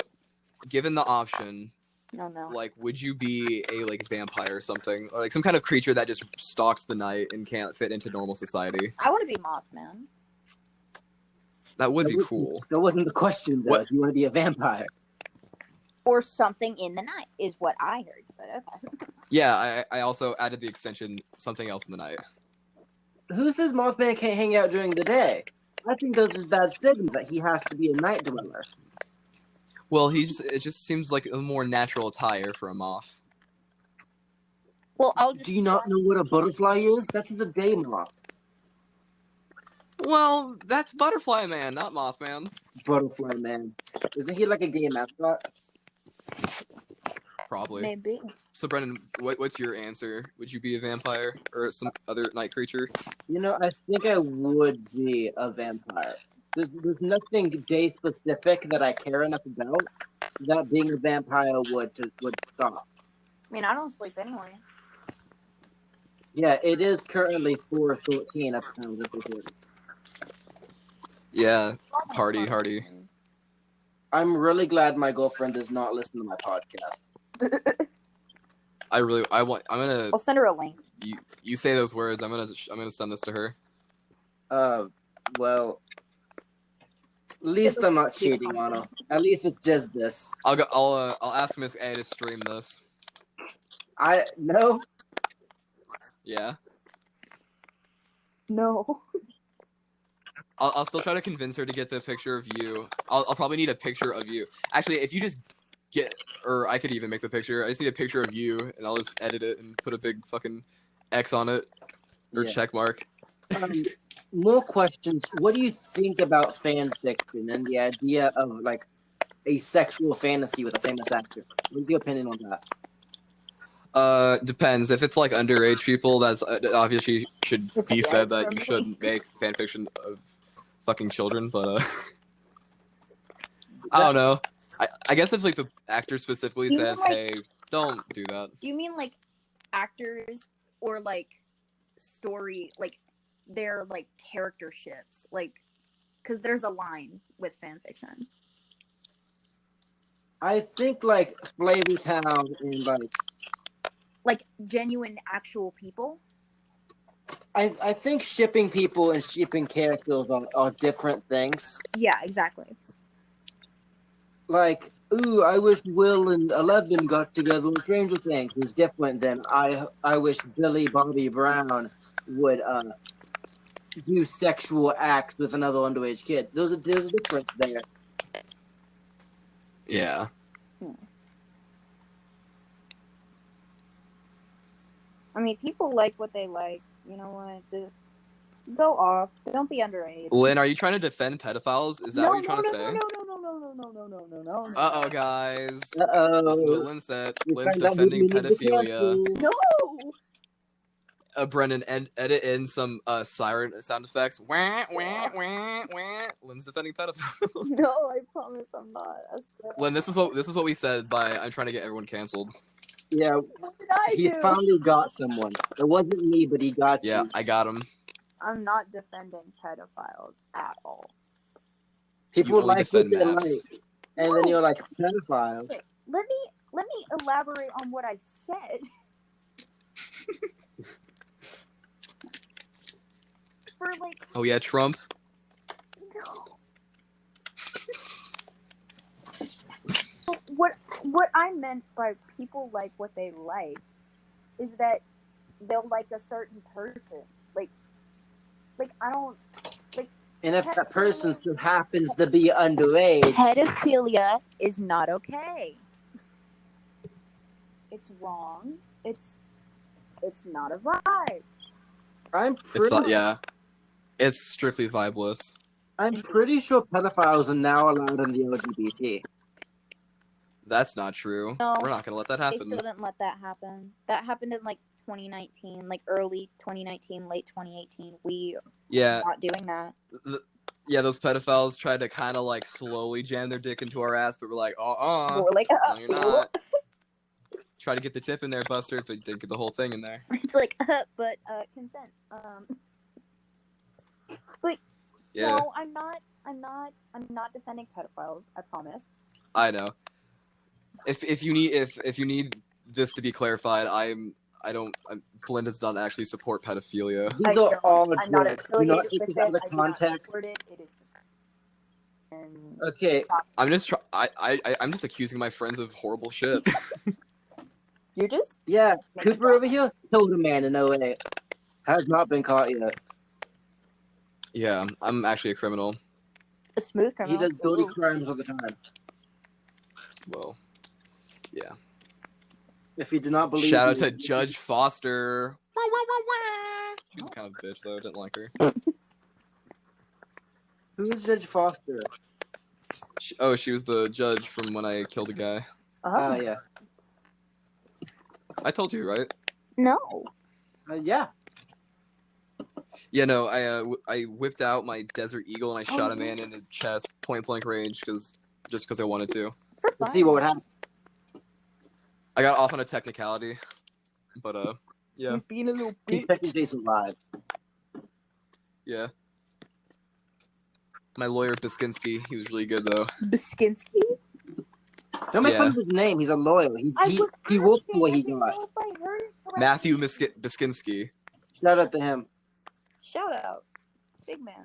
given the option, No. like, would you be a like vampire or something, or like some kind of creature that just stalks the night and can't fit into normal society? I want to be Mothman. That would be cool. That wasn't the question, though. What? If you want to be a vampire. Or something in the night is what I heard. But okay. Yeah, I also added the extension something else in the night. Who says Mothman can't hang out during the day? I think there's this bad stigma that he has to be a night dweller. Well, it just seems like a more natural attire for a moth. Well, I'll just. Do you not know what a butterfly is? That's the day moth. Well, that's Butterfly Man, not Mothman. Butterfly man. Isn't he like a gay mascot? Probably. Maybe. So, Brendan, what's your answer? Would you be a vampire or some other night creature? You know, I think I would be a vampire. There's nothing day specific that I care enough about that being a vampire would stop. I mean, I don't sleep anyway. Yeah, it is currently 4:13 at the time of this recording. Yeah, party, hardy. I'm really glad my girlfriend does not listen to my podcast. I'm gonna. I'll send her a link. You say those words. I'm gonna send this to her. Well, at least I'm not cheating on her. At least it's just this. I'll ask Miss A to stream this. No. Yeah. No. I'll still try to convince her to get the picture of you. I'll probably need a picture of you. Actually, if you just or I could even make the picture. I just need a picture of you, and I'll just edit it and put a big fucking X on it or check mark. More questions. What do you think about fan fiction and the idea of like a sexual fantasy with a famous actor? What's your opinion on that? Depends. If it's like underage people, that's obviously should be said that you shouldn't make fan fiction of fucking children. But I don't know. I guess if like the actor specifically says, like, "Hey, don't do that." Do you mean like actors or like story, like their like character ships, like because there's a line with fan fiction. I think like Flavor Town and like genuine actual people. I think shipping people and shipping characters are different things. Yeah, exactly. Like, ooh, I wish Will and Eleven got together in Stranger Things is different than I wish Billy Bobby Brown would do sexual acts with another underage kid. There's a difference there. Yeah. I mean, people like what they like. You know what? Just go off. Don't be underage. Lynn, are you trying to defend pedophiles? Is that what you're trying to say? No. Uh-oh, guys. Uh-oh. This is what Lynn said. Lynn's defending pedophilia. No! Brendan, edit in some siren sound effects. Wah, wah, wah, wah. Lynn's defending pedophiles. No, I promise I'm not. Lynn, this is what we said by I'm trying to get everyone canceled. Yeah, What did I he's do? finally got someone. It wasn't me, but he got Yeah, you. I got him. I'm not defending pedophiles at all. People only like what defend they maps. like. And then you're like, pedophile. Okay, let me elaborate on what I said. For like Oh yeah, Trump. no. What I meant by people like what they like is that they'll like a certain person. Like I don't like. And if that person still happens to be underage, Pedophilia is not okay. It's wrong. It's not a vibe. I'm It's pretty, not. Yeah, it's strictly vibeless. I'm pretty sure pedophiles are now allowed in the LGBT. That's not true. No, We're not gonna let that They happen. still didn't let that happen. That happened in like 2019, like early 2019, late 2018. We Yeah, are not doing that. Yeah, those pedophiles tried to kind of like slowly jam their dick into our ass, but we're like, But we're like, no, you're not. Try to get the tip in there, Buster, but you didn't get the whole thing in there. It's like, but consent. But Yeah, no, I'm not defending pedophiles. I promise. I know. If you need this to be clarified, Blend does not actually support pedophilia. These are all I'm not jokes. Do not affiliated take with this it. out of I do not context. support it. It is disgusting. And Okay, I'm just I'm just accusing my friends of horrible shit. you're just yeah, Kooper over here killed a man in 08. Has not been caught yet. Yeah, I'm actually a criminal. a smooth He criminal. does dirty crimes all the time. Well, yeah. If you do not believe Shout out me, to Judge Foster. She's kind of a bitch though. Didn't like her. who's Judge Foster? She was the judge from when I killed a guy. Oh, yeah. I told you, right? No. Yeah. Yeah, no. I whipped out my Desert Eagle and I shot a man in the chest, point blank range, just because I wanted to. For Let's see what would happen. I got off on a technicality, but yeah, He's being a little He's bitch. technically Jason live. yeah. My lawyer Biskinski, he was really good though. Biskinski? Don't make Yeah. fun of his name. He's a lawyer. He worked for what he got. Matthew Biskinski. Shout out to him. Shout out. Big man.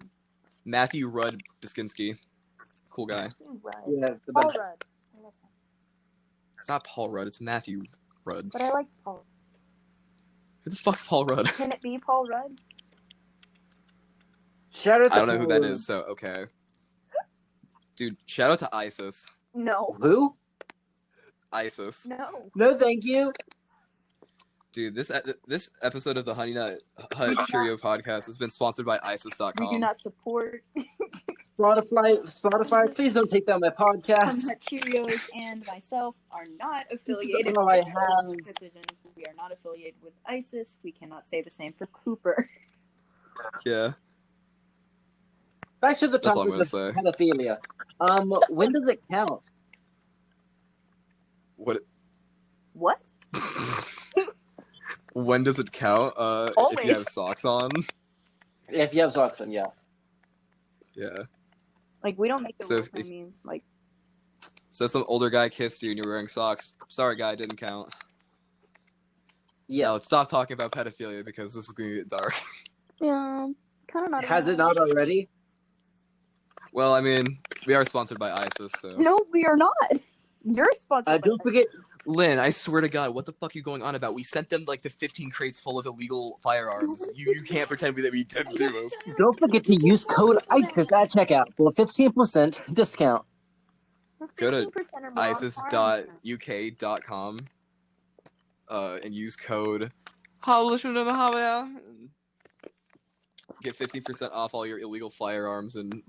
Matthew Rudd Biskinski. Cool guy. Rudd. Yeah, the Paul best. Rudd. I love him. It's not Paul Rudd, it's Matthew Rudd. But I like Paul. Who the fuck's Paul Rudd? Can it be Paul Rudd? Shout out to I don't know who that Paul. is, so okay. Dude, shout out to ISIS. No. Who? ISIS. No. No, thank you. Dude, this episode of the Honey Nut Hut Cheerio podcast has been sponsored by ISIS.com. We do not support Spotify, please don't take down my podcast. Nut Cheerios and myself are not This is affiliated all I with have. those decisions. We are not affiliated with ISIS. We cannot say the same for Kooper. Yeah. Back to the That's all I'm topic gonna of say. pedophilia. When does it count? What? What? When does it count? If Always. you have socks on. If you have socks on, yeah. Yeah. Like, we don't make the So rules. if- I mean, like, So some older guy kissed you and you're wearing socks. Sorry, guy, didn't count. Yeah. No, let's stop talking about pedophilia because this is gonna get dark. yeah, kind of not. Has it not already? Well, I mean, we are sponsored by ISIS, so. No, we are not. You're sponsored. by Don't them. forget. Lynn, I swear to God, what the fuck are you going on about? We sent them like the 15 crates full of illegal firearms. You can't pretend that we didn't do this. Don't forget to use code ISIS at checkout for a 15% discount. Go to 15% or more on firearms. isis.uk.com and use code get 15% off all your illegal firearms and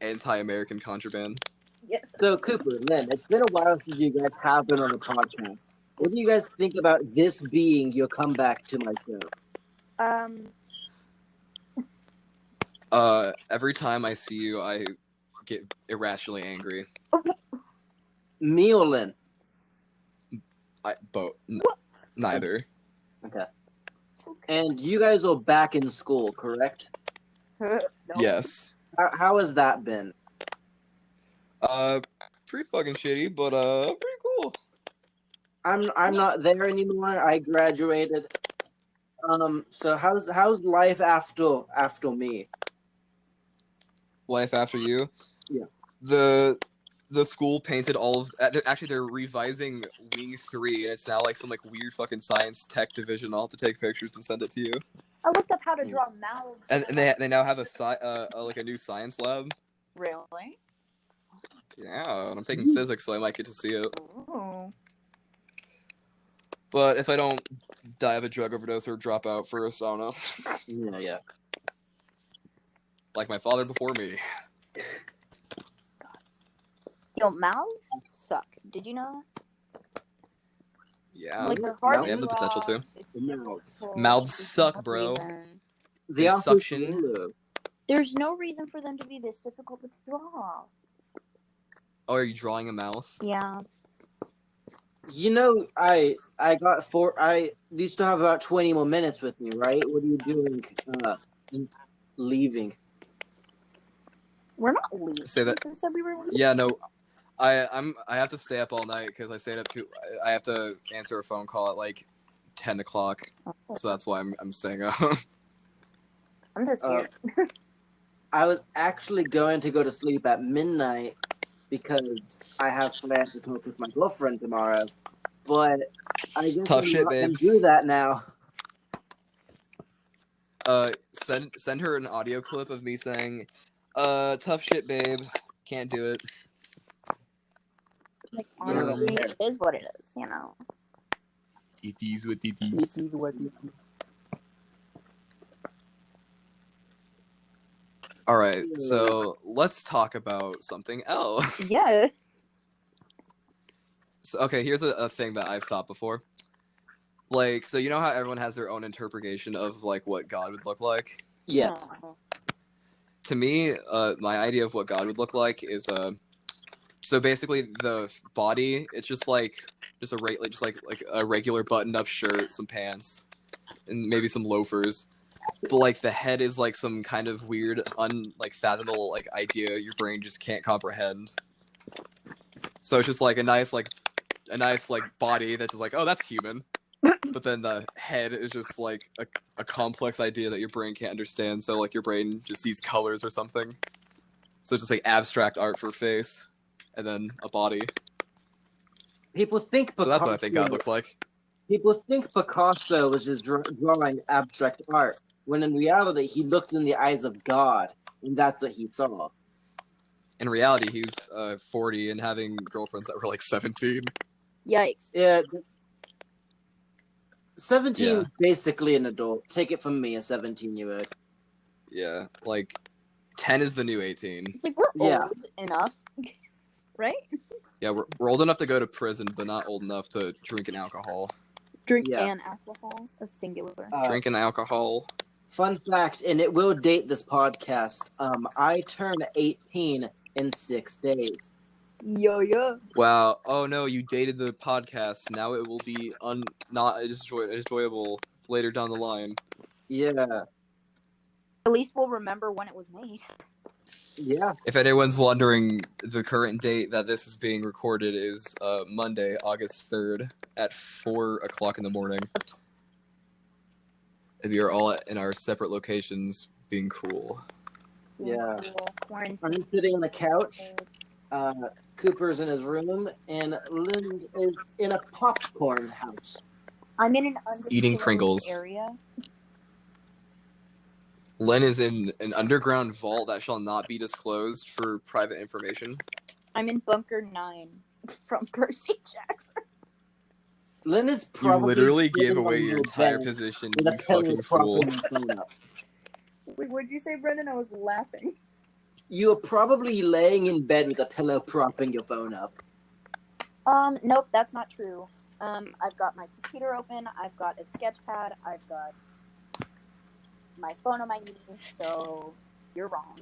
anti-American contraband. Yes. So, Cooper, Lynn, it's been a while since you guys have been on the podcast. What do you guys think about this being your comeback to my show? Every time I see you, I get irrationally angry. Me or Lynn? Neither. Okay. And you guys are back in school, correct? No. Yes. How has that been? Pretty fucking shitty, but pretty cool. I'm not there anymore. I graduated. So how's life after me? Life after you. Yeah. The school painted all of. Actually, they're revising Wing 3, and it's now like some like weird fucking science tech division. I'll have to take pictures and send it to you. I looked up how to draw mouths. And they now have like a new science lab. Really? Yeah, and I'm taking physics, so I might get to see it. Ooh. But if I don't die of a drug overdose or drop out first, I don't know. Yeah. Like my father before me. Yo, mouths suck. Did you know that? Yeah. Like, they're hard They have the to potential draw. to. It's Mouths. difficult. Mouths It's suck, not bro. even- The They opposite suction. of- There's no reason for them to be this difficult to draw. Oh, are you drawing a mouth? Yeah. You know, I used to have about 20 more minutes with me, right? What are you doing? Just leaving. We're not leaving. Say that. We said we were leaving. Yeah, no. I have to stay up all night because I stayed up too. I have to answer a phone call at like 10 o'clock, so that's why I'm staying up. I'm just scared. I was actually going to go to sleep at midnight because I have plans to talk with my girlfriend tomorrow, but I guess Tough I'm shit, not babe. gonna do that now. Send her an audio clip of me saying, tough shit, babe. Can't do it. Like, Yeah, honestly, yeah. it is what it is, you know. It is what it is. All right, so let's talk about something else. Yeah. So, okay, here's a thing that I've thought before. Like, so you know how everyone has their own interpretation of like what God would look like? Yes. Oh. To me, my idea of what God would look like is so basically the body, it's just like a regular buttoned-up shirt, some pants, and maybe some loafers. But like the head is like some kind of weird, unfathomable like idea your brain just can't comprehend. So it's just like a nice body that's just like, oh, that's human. But then the head is just like a complex idea that your brain can't understand. So like your brain just sees colors or something. So it's just like abstract art for face, and then a body. People think So Picasso. that's what I think God looks like. People think Picasso was just drawing abstract art, when in reality he looked in the eyes of God, and that's what he saw. In reality, he was 40 and having girlfriends that were like 17. Yikes. Yeah. 17 Yeah. is basically an adult. Take it from me, a 17-year-old. Yeah, like 10 is the new 18. It's like we're Yeah. old enough, right? Yeah, we're old enough to go to prison, but not old enough to drink and alcohol. Drink Yeah. and alcohol, a singular. Drink and alcohol. Fun fact, and it will date this podcast. I turn 18 in 6 days. Yo. Wow. Oh no, you dated the podcast. Now it will be not enjoyable later down the line. Yeah. At least we'll remember when it was made. Yeah. If anyone's wondering, the current date that this is being recorded is Monday, August 3rd at 4 o'clock in the morning. And we are all in our separate locations being cool. Yeah. Quarantine. I'm sitting on the couch. Kooper's in his room, and Lind is in a popcorn house. I'm in an Eating undisclosed Pringles. area. Len is in an underground vault that shall not be disclosed for private information. I'm in Bunker 9 from Percy Jackson. Lynn is You probably literally gave sitting away on your her entire bed position, with a you pillow fucking fool. propping her phone up. Wait, what did you say, Brendan? I was laughing. You are probably laying in bed with a pillow propping your phone up. Nope, that's not true. I've got my computer open, I've got a sketch pad, I've got my phone on my knee, so you're wrong.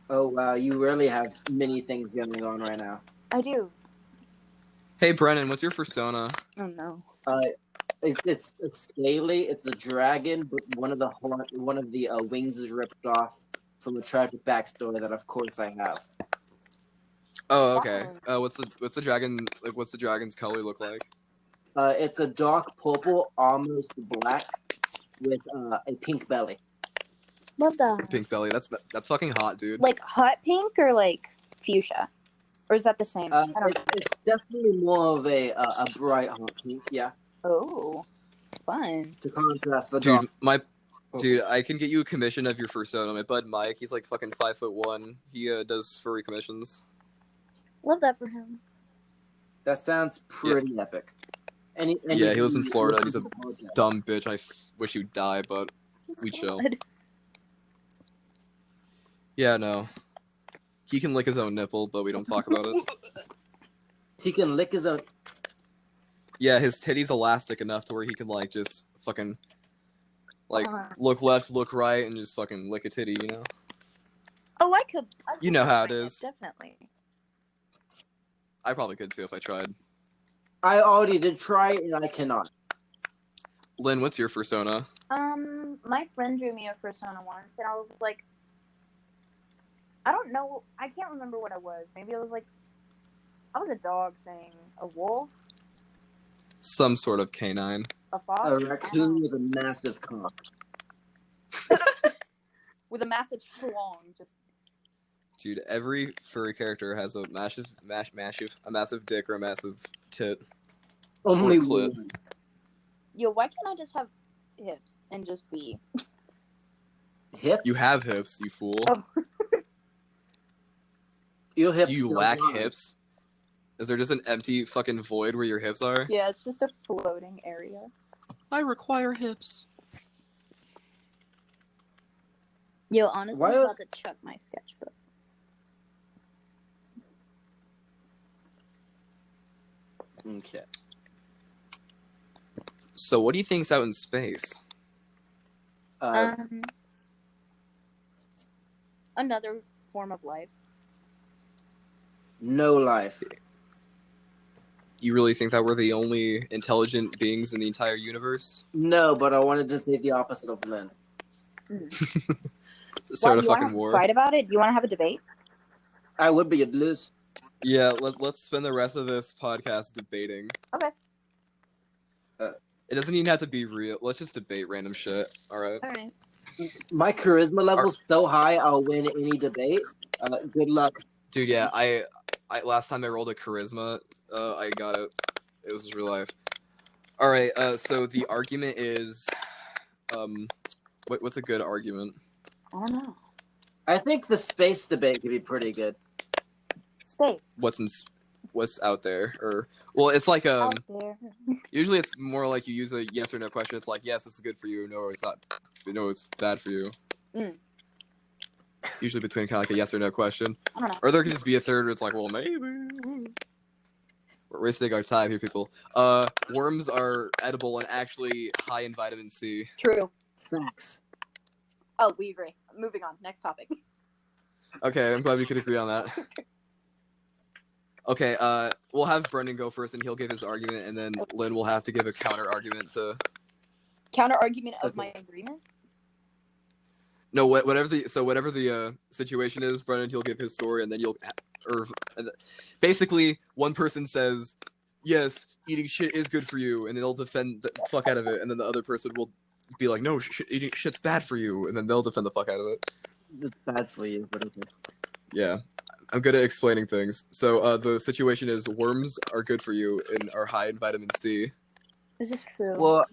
Oh wow, you really have many things going on right now. I do. Hey Brennan, what's your persona? Oh no. It's scaly. It's a dragon, but one of the wings is ripped off from a tragic backstory that, of course, I have. Oh, okay. What's the dragon? Like, what's the dragon's color look like? It's a dark purple, almost black, with a pink belly. Love that. Pink belly. That's fucking hot, dude. Like hot pink or like fuchsia? Or is that the same? I don't know. It's definitely more of a bright hot pink, yeah. Oh, fun. To contrast the dark. Dude, I can get you a commission of your persona. My bud Mike, he's like fucking 5'1". He does furry commissions. Love that for him. That sounds pretty epic. And he lives in Florida. And he's a dumb bitch. I wish he'd die, but we chill. God. Yeah, no. He can lick his own nipple, but we don't talk about it. He can lick his own. Yeah, his titty's elastic enough to where he can like just fucking like look left, look right, and just fucking lick a titty, you know? Oh, I could. You know how it bring is. Definitely. I probably could too if I tried. I already did try it, and I cannot. Lynn, what's your persona? My friend drew me a persona once, and I was like, I don't know. I can't remember what I was. Maybe it was like, I was a dog thing, a wolf, Some sort of canine. a fox, A raccoon with a massive cock. with a massive schlong. Just Dude, every furry character has a massive dick or a massive tit. Only Or clit. one. yo, why can't I just have hips and just be? Hips? You have hips, you fool. Oh. Your hips Do you don't lack lie. hips? Is there just an empty fucking void where your hips are? Yeah, it's just a floating area. I require hips. Yo, honestly, Why- I'm about to chuck my sketchbook. Okay. So what do you think's out in space? Another form of life. No life. You really think that we're the only intelligent beings in the entire universe? No, but I wanted to say the opposite of Lynn. Start a Do you wanna fucking war. fight about it? Do you want to have a debate? I would be, you'd lose. Yeah, let's spend the rest of this podcast debating. Okay. It doesn't even have to be real. Let's just debate random shit. All right. All right. My charisma level's so high, I'll win any debate. Good luck. Dude, yeah, I last time I rolled a charisma, I got it. It was real life. All right. So the argument is, what's a good argument? I don't know. I think the space debate could be pretty good. Space. What's out there? Or well, it's like Out there. usually it's more like you use a yes or no question. It's like yes, this is good for you. No, it's not. No, it's bad for you. Mm. Usually between kind of like a yes or no question. I don't know. Or there could just be a third where it's like, well, maybe. We're wasting our time here, people. Worms are edible and actually high in vitamin C. True. Facts. Oh, we agree. Moving on. Next topic. Okay, I'm glad we could agree on that. Okay, we'll have Brendan go first, and he'll give his argument, and then Lynn will have to give a counter argument to. Counter argument of my agreement. No, whatever the situation is, Brendan, he'll give his story, and then basically one person says, yes, eating shit is good for you, and they'll defend the fuck out of it, and then the other person will be like, no, eating shit's bad for you, and then they'll defend the fuck out of it. It's bad for you, but okay. Yeah, I'm good at explaining things. So the situation is worms are good for you and are high in vitamin C. This is true. Well,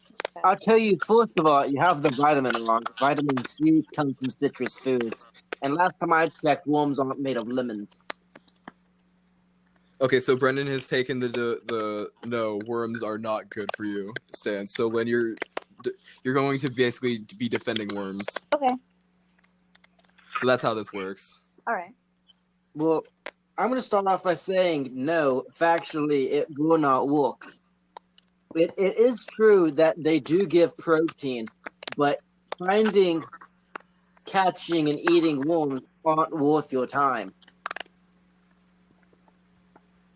I'll tell you, first of all, you have the vitamin wrong. Vitamin C comes from citrus foods. And last time I checked, worms aren't made of lemons. Okay, so Brendan has taken the no, worms are not good for you stance. So when you're going to basically be defending worms. Okay. So that's how this works. All right. Well, I'm going to start off by saying, no, factually, it will not work. It is true that they do give protein, but finding, catching, and eating worms aren't worth your time.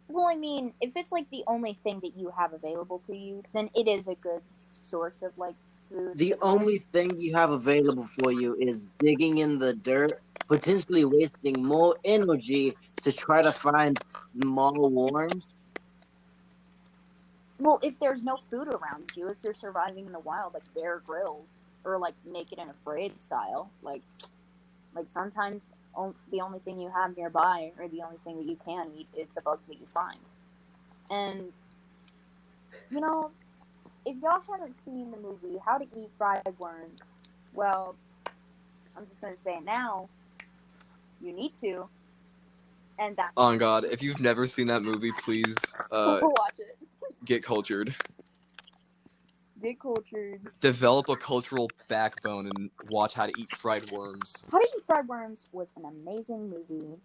Well, I mean, if it's like the only thing that you have available to you, then it is a good source of like food. The only thing you have available for you is digging in the dirt, potentially wasting more energy to try to find small worms. Well, if there's no food around you, if you're surviving in the wild, like Bear Grylls, or like Naked and Afraid style, like sometimes the only thing you have nearby, or the only thing that you can eat, is the bugs that you find. And, you know, if y'all haven't seen the movie How to Eat Fried Worms, well, I'm just going to say it now, you need to. And that's Oh God, if you've never seen that movie, please watch it. get cultured. Get cultured. Develop a cultural backbone and watch How to Eat Fried Worms. How to Eat Fried Worms was an amazing movie.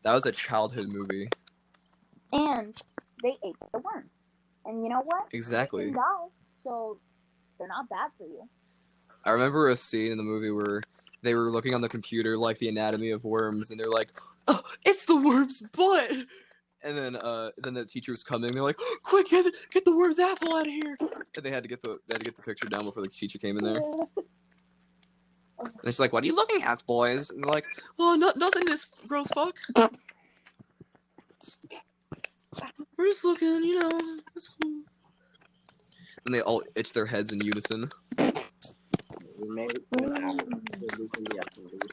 That was a childhood movie. And they ate the worms. And you know what? Exactly. They didn't die, so they're not bad for you. I remember a scene in the movie where they were looking on the computer like the anatomy of worms, and they're like, "Oh, it's the worm's butt!" And then the teacher was coming. They're like, oh, "Quick, get the worm's asshole out of here!" And they had to get the picture down before the teacher came in there. And it's like, "What are you looking at, boys?" And they're like, "Oh, nothing, Miss Gross Fuck. We're just looking, you know, it's cool." And they all itch their heads in unison.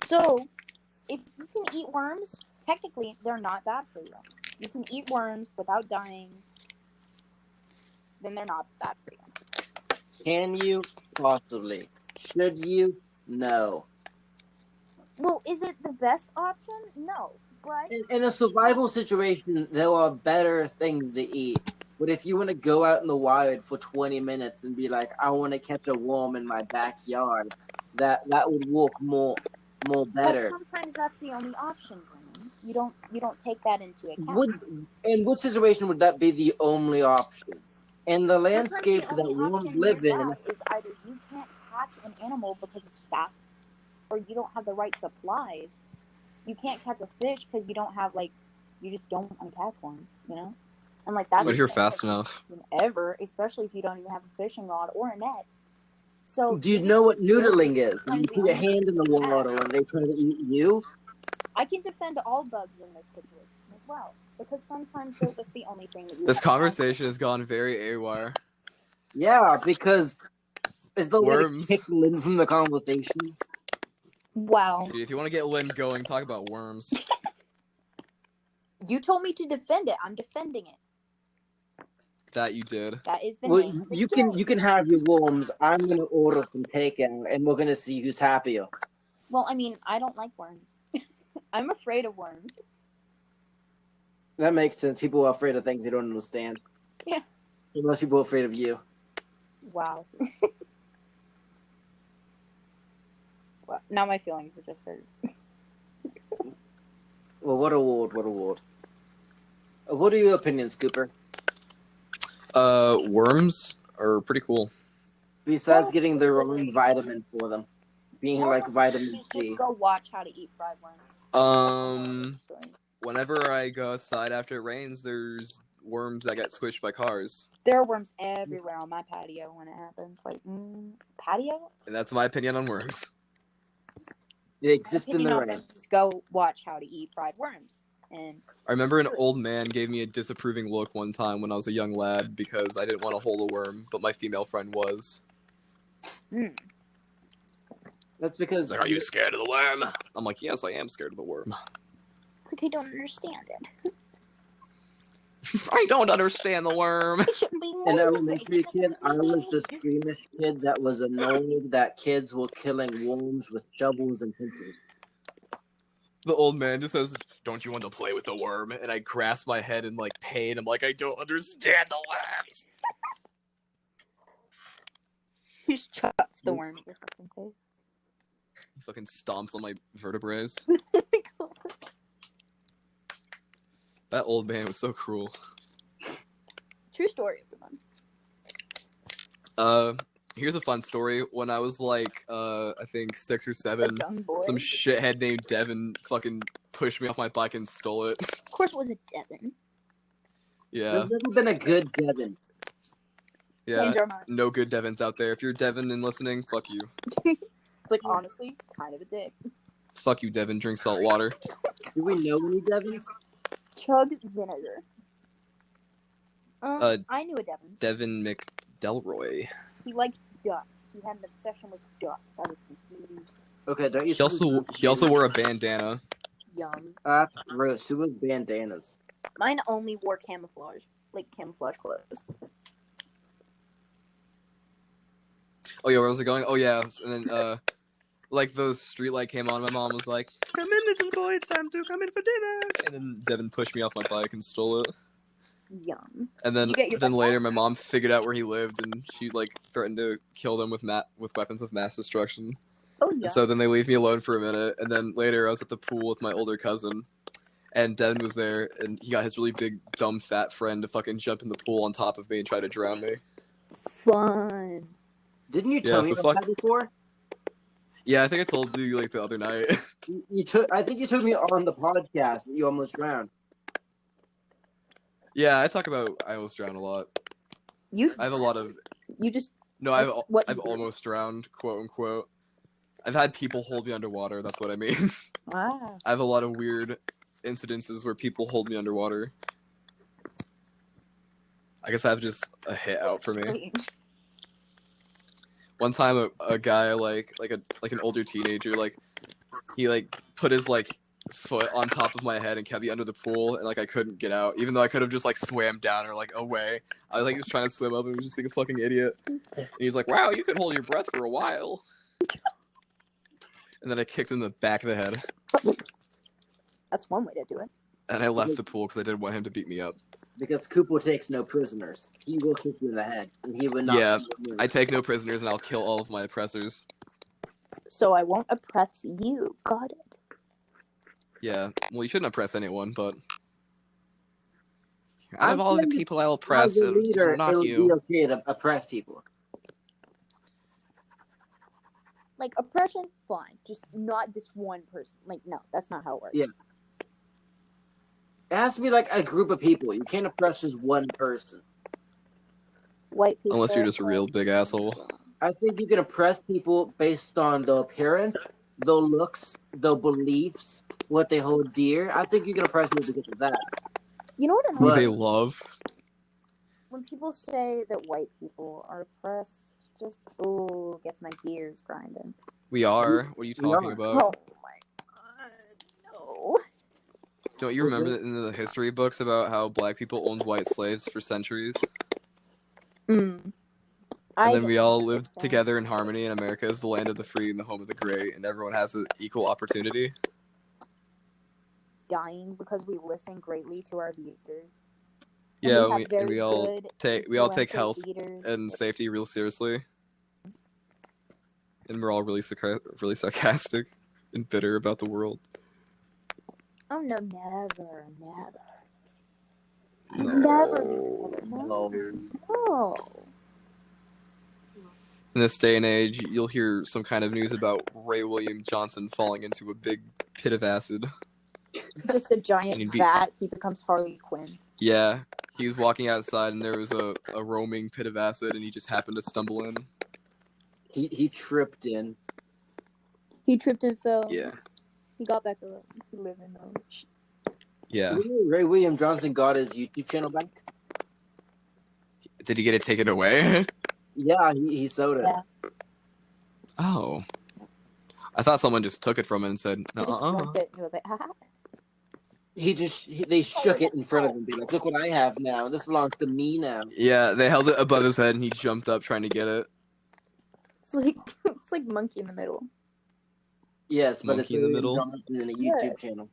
So, if you can eat worms, technically they're not bad for you. You can eat worms without dying, then they're not bad for you. Can you? Possibly. Should you? No. Well, is it the best option? No. But In a survival situation, there are better things to eat. But if you want to go out in the wild for 20 minutes and be like, I want to catch a worm in my backyard, that would work more better. But sometimes that's the only option, Brennan. You don't take that into account. In what situation would that be the only option? In the landscape that worms live in, is either you can't catch an animal because it's fast, or you don't have the right supplies. You can't catch a fish because you don't have you just don't want to catch one, you know? And that's But you're fast enough. Ever, especially if you don't even have a fishing rod or a net. So do you know what noodling is? You put your hand in the water and they try to eat you? I can defend all bugs in this situation as well, because sometimes they're just the only thing that you. This conversation has gone very AWire. Yeah, because is the worms. Kick Lynn from the conversation? Wow. Dude, if you want to get Lynn going, talk about worms. You told me to defend it. I'm defending it. That you did. That is the Well, name. you can have your worms. I'm gonna order some takeout, and we're gonna see who's happier. Well, I mean, I don't like worms. I'm afraid of worms. That makes sense. People are afraid of things they don't understand. Yeah. And most people are afraid of you. Wow. Well, now my feelings are just hurt. Well, what award? What award? What are your opinions, Kooper? Worms are pretty cool. Besides getting their own vitamin for them, being like vitamin C. Just go watch How to Eat Fried Worms. Whenever I go outside after it rains, there's worms that get squished by cars. There are worms everywhere on my patio when it happens. Patio? And that's my opinion on worms. They exist in the rain. Just go watch How to Eat Fried Worms. And I remember an old man gave me a disapproving look one time when I was a young lad because I didn't want to hold a worm, but my female friend was. That's because... Like, are you scared of the worm? I'm like, yes, I am scared of the worm. It's like I don't understand it. I don't understand the worm. In elementary kid, I was the squeamish kid that was annoyed that kids were killing worms with shovels and pincers. The old man just says, don't you want to play with the worm? And I grasp my head in pain. I'm like, I don't understand the worms. He just chucks the worm in your fucking face. He fucking stomps on my vertebrae. That old man was so cruel. True story, everyone. Here's a fun story. When I was I think 6 or 7, some shithead named Devin fucking pushed me off my bike and stole it. Of course it wasn't Devin. Yeah. There's never been a good Devin. Yeah, no good Devins out there. If you're Devin and listening, fuck you. It's honestly, kind of a dick. Fuck you, Devin. Drink salt water. Do we know any Devins? Chug vinegar. I knew a Devin. Devin McDelroy. He liked ducks. He had an obsession with ducks. I was confused. Okay, don't you... He also wore a bandana. Yum. That's gross. Who was bandanas? Mine only wore camouflage. Camouflage clothes. Oh yeah, where was it going? Oh yeah, and then those streetlight came on. My mom was like, "Come in, little boy, it's time to come in for dinner." And then Devin pushed me off my bike and stole it. Yum. And then later, my mom figured out where he lived, and she threatened to kill them with weapons of mass destruction. Oh yeah. And so then they leave me alone for a minute, and then later I was at the pool with my older cousin, and Devin was there, and he got his really big, dumb, fat friend to fucking jump in the pool on top of me and try to drown me. Fun. Didn't you tell me about that before? Yeah, I think I told you like the other night. I think you took me on the podcast that you almost drowned. Yeah, I talk about I almost drowned a lot. I have a lot of You just no. That's what I've you do. almost drowned, quote unquote. I've had people hold me underwater. That's what I mean. Ah. I have a lot of weird incidences where people hold me underwater. I guess I have just a hit out for me. One time, a guy like an older teenager he put his foot on top of my head and kept me under the pool, and I couldn't get out, even though I could have just swam down or away. I was just trying to swim up and was just being a fucking idiot. And he's like, "Wow, you could hold your breath for a while." And then I kicked him in the back of the head. That's one way to do it. And I left the pool because I didn't want him to beat me up. Because Kooper takes no prisoners. He will kick you in the head, and he would not. Yeah, I take no prisoners, and I'll kill all of my oppressors. So I won't oppress you. Got it. Yeah, well, you shouldn't oppress anyone, but out of all the people I'll oppress, as a leader, not it'll you. be okay to oppress people. Like, oppression, fine. Just not this one person. Like, no, that's not how it works. Yeah. It has to be a group of people. You can't oppress just one person. White people. Unless you're just a real big asshole. I think you can oppress people based on their appearance, their looks, their beliefs, what they hold dear. I think you can oppress people because of that. You know what Who annoys they me? love. When people say that white people are oppressed, just, gets my gears grinding. We are. What are you talking about? Oh my god, no. Don't you remember in the history books about how black people owned white slaves for centuries? Mm. And then we all lived together in harmony, and America is the land of the free and the home of the great, and everyone has an equal opportunity. Dying because we listen greatly to our leaders. Yeah, And we all take health and safety real seriously. And we're all really sarcastic and bitter about the world. Oh no, never. No. No. In this day and age, you'll hear some kind of news about Ray William Johnson falling into a big pit of acid. Just a giant vat, he becomes Harley Quinn. Yeah, he was walking outside and there was a roaming pit of acid and he just happened to stumble in. He tripped in. He tripped and fell. Yeah. He got back up. He lived in them. Yeah. Ray William Johnson got his YouTube channel back? Did he get it taken away? Yeah, he sold it. Yeah. Oh. I thought someone just took it from him and said, He just left it. He was like, haha. They shook it in front of him and be like, look what I have now. This belongs to me now. Yeah, they held it above his head and he jumped up trying to get it. It's like Monkey in the Middle. Yes, but Monkey it's in the middle? Johnson in a YouTube channel.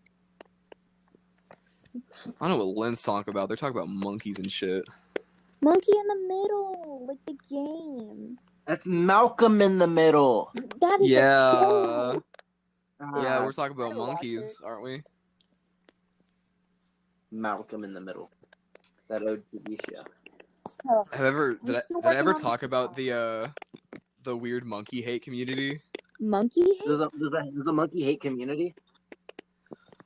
I don't know what Lynn's talking about. They're talking about monkeys and shit. Monkey in the Middle, like the game. That's Malcolm in the Middle. That is Yeah. Ah, Yeah, we're talking about I watch monkeys, aren't we? Malcolm in the Middle. That old TV show. Did I ever talk about the weird monkey hate community? Monkey hate? There's a monkey hate community?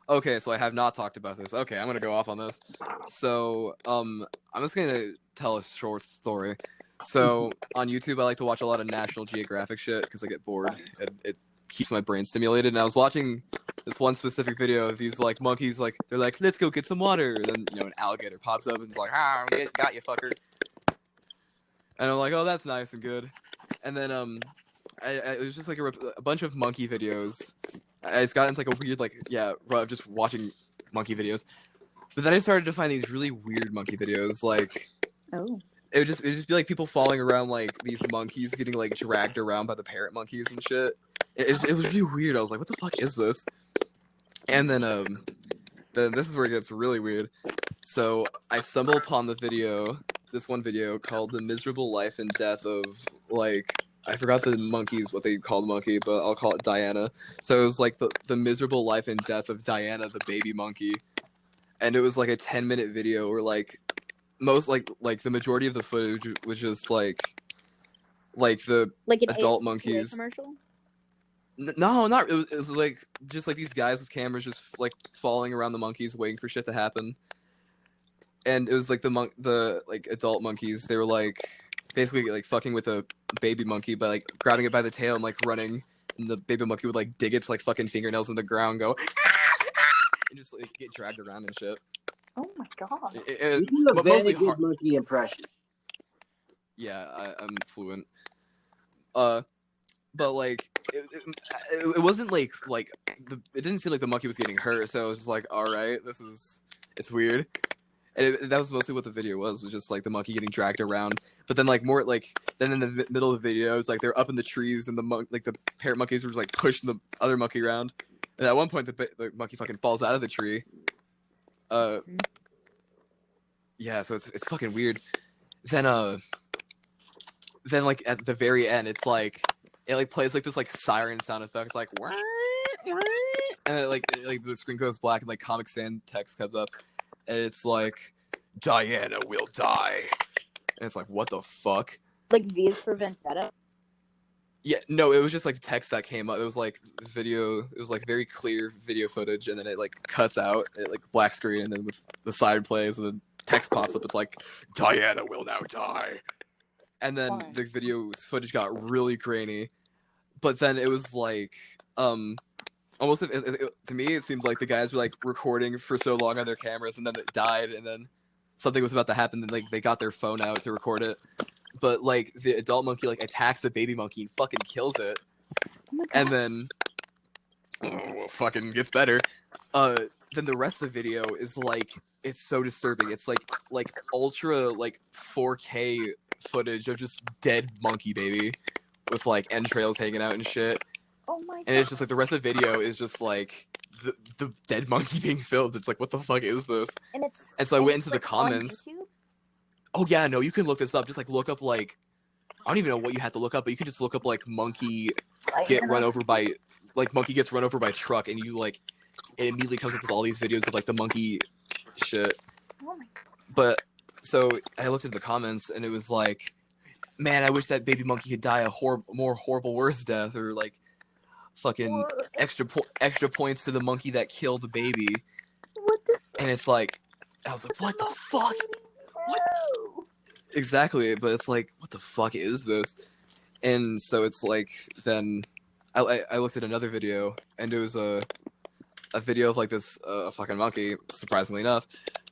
Okay, so I have not talked about this. Okay, I'm gonna go off on this. So, I'm just gonna tell a short story. So, on YouTube, I like to watch a lot of National Geographic shit because I get bored and it keeps my brain stimulated. And I was watching this one specific video of these monkeys, they're like, let's go get some water. And then an alligator pops up and is like, got you, fucker. And I'm like, oh, that's nice and good. And then it was just a bunch of monkey videos. I just got into a weird just watching monkey videos. But then I started to find these really weird monkey videos. Oh. It would just be people falling around these monkeys getting dragged around by the parrot monkeys and shit. It was really weird. I was like, what the fuck is this? And then this is where it gets really weird. So I stumbled upon this one video called The Miserable Life and Death of I forgot the monkeys, what they call the monkey, but I'll call it Diana. So it was the miserable life and death of Diana, the baby monkey. And it was a 10-minute video where most the majority of the footage was just the Like an adult AOA monkeys. commercial? No, not. It was like just like these guys with cameras just like following around the monkeys, waiting for shit to happen. And it was like the like adult monkeys. They were like basically like fucking with a baby monkey by like grabbing it by the tail and like running. And the baby monkey would like dig its like fucking fingernails in the ground, go and just like get dragged around and shit. Oh my god. You do a very good monkey impression. Yeah, I'm fluent. But like it wasn't like it didn't seem like the monkey was getting hurt, so I was just like, all right, it's weird. And that was mostly what the video was just like the monkey getting dragged around. But then like more like then in the middle of the video, it's like they're up in the trees and the parent monkeys were just like pushing the other monkey around. And at one point the monkey fucking falls out of the tree. Yeah, so it's fucking weird. Then like at the very end, it's like it like plays like this like siren sound effect. It's like and it, like the screen goes black and like Comic Sans text comes up, and it's like Diana will die, and it's like what the fuck? Like V is for Vendetta. Yeah, no, it was just like text that came up. It was like video. It was like very clear video footage, and then it like cuts out, it like black screen, and then with the side plays, and the text pops up. It's like Diana will now die. And then the video footage got really grainy, but then it was like, almost to me it seemed like the guys were like recording for so long on their cameras, and then it died, and then something was about to happen, and like they got their phone out to record it, but like the adult monkey like attacks the baby monkey and fucking kills it, and then fucking gets better. Then the rest of the video is like it's so disturbing. It's like ultra like 4K footage of just dead monkey baby with like entrails hanging out and shit. Oh my god. And it's just like the rest of the video is just like the dead monkey being filmed. It's like what the fuck is this? And so I went into the comments. Oh yeah, no, you can look this up. Just like look up like I don't even know what you have to look up, but you can just look up like monkey get run over by monkey gets run over by truck, and you like it immediately comes up with all these videos of like the monkey shit. Oh my god. But so I looked at the comments, and it was like, man, I wish that baby monkey could die a more horrible, worse death, or like fucking extra points to the monkey that killed the baby. What the? And it's like, I was like, what the fuck? What? Exactly, but it's like, what the fuck is this? And so it's like, then I looked at another video, and it was a video of like this fucking monkey, surprisingly enough,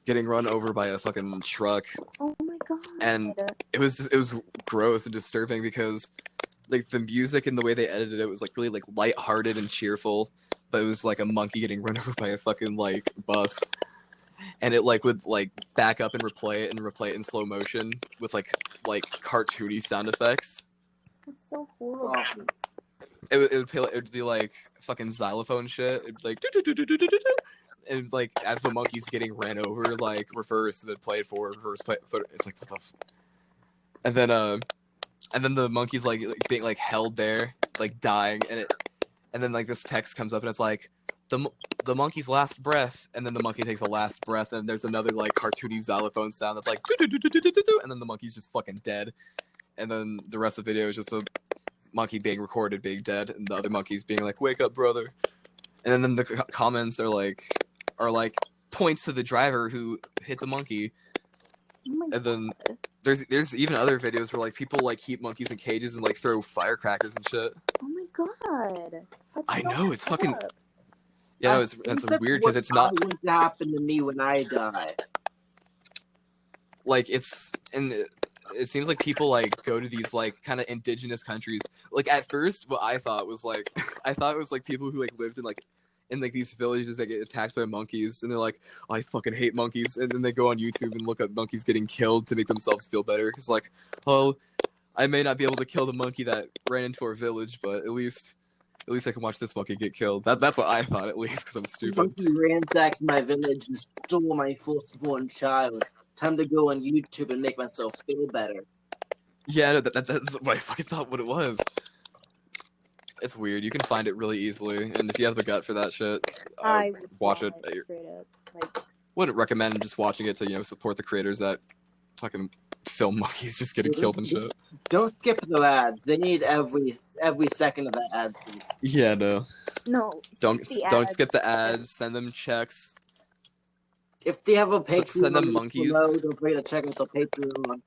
getting run over by a fucking truck. Oh my god. And it was gross and disturbing because like the music and the way they edited it was like really like lighthearted and cheerful, but it was like a monkey getting run over by a fucking like bus. And it like would like back up and replay it in slow motion with like cartoony sound effects. That's so horrible. It would be like fucking xylophone shit. It'd be like do-do-do-do-do-do-do. And like as the monkey's getting ran over, like reverse, then play it forward, reverse play it. It's like what the and then the monkey's like being like held there, like dying, and then like this text comes up and it's like the monkey's last breath, and then the monkey takes a last breath, and there's another like cartoony xylophone sound that's like do-do-do-do-do-do-do, and then the monkey's just fucking dead, and then the rest of the video is just the monkey being recorded being dead, and the other monkeys being like, "Wake up, brother," and then the comments are like points to the driver who hit the monkey. Oh and then there's even other videos where like people like keep monkeys in cages and like throw firecrackers and shit. Oh my god. That's I so know, it's fucking up. yeah, no, it's weird because it's not going to happen to me when I die. like it's and it seems like people like go to these like kind of indigenous countries. Like at first, what I thought was like I thought it was like people who like lived in these villages that get attacked by monkeys, and they're like, oh, I fucking hate monkeys, and then they go on YouTube and look up monkeys getting killed to make themselves feel better. It's like, oh, I may not be able to kill the monkey that ran into our village, but at least I can watch this monkey get killed. That's what I thought, at least, because I'm The stupid. monkey ransacked my village and stole my firstborn child. Time to go on YouTube and make myself feel better. Yeah, no, that's what I fucking thought what it was. It's weird. You can find it really easily, and if you have the gut for that shit, I would watch it. vomit straight up. Like, Wouldn't recommend just watching it to support the creators that fucking film monkeys just getting killed and shit. Don't skip the ads. They need every second of that ad, please. Yeah, no. No. Don't ads. skip the ads. Send them checks. If they have a Patreon, Send them monkeys. below, don't forget to check out the Patreon.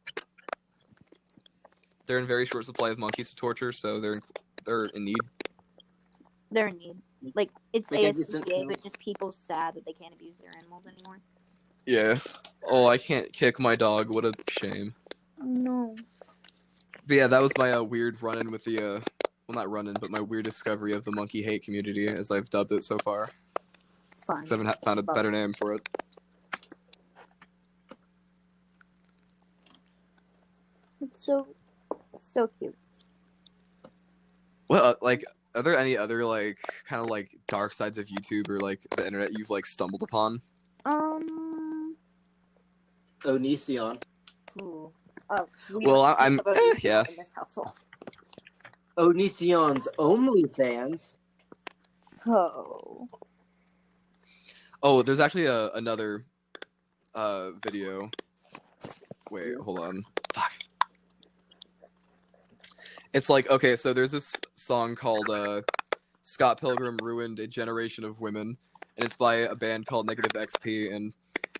They're in very short supply of monkeys to torture, so they're in need. They're in need. Like, it's Make a decent ASPCA, count. but just people sad that they can't abuse their animals anymore. Yeah. Oh, I can't kick my dog. What a shame. No. But yeah, that was my weird run-in with the well, not run-in, but my weird discovery of the monkey hate community, as I've dubbed it so far. Fun. Because I haven't found a better name for it. It's so cute. Well, like, are there any other, like, kind of, like, dark sides of YouTube or, like, the internet you've, like, stumbled upon? Onision. Ooh. Oh, Well, I'm yeah. in this household. Onision's OnlyFans. Oh. Oh, there's actually another video. Wait, hold on. Fuck. It's like, okay, so there's this song called Scott Pilgrim Ruined a Generation of Women, and it's by a band called Negative XP, and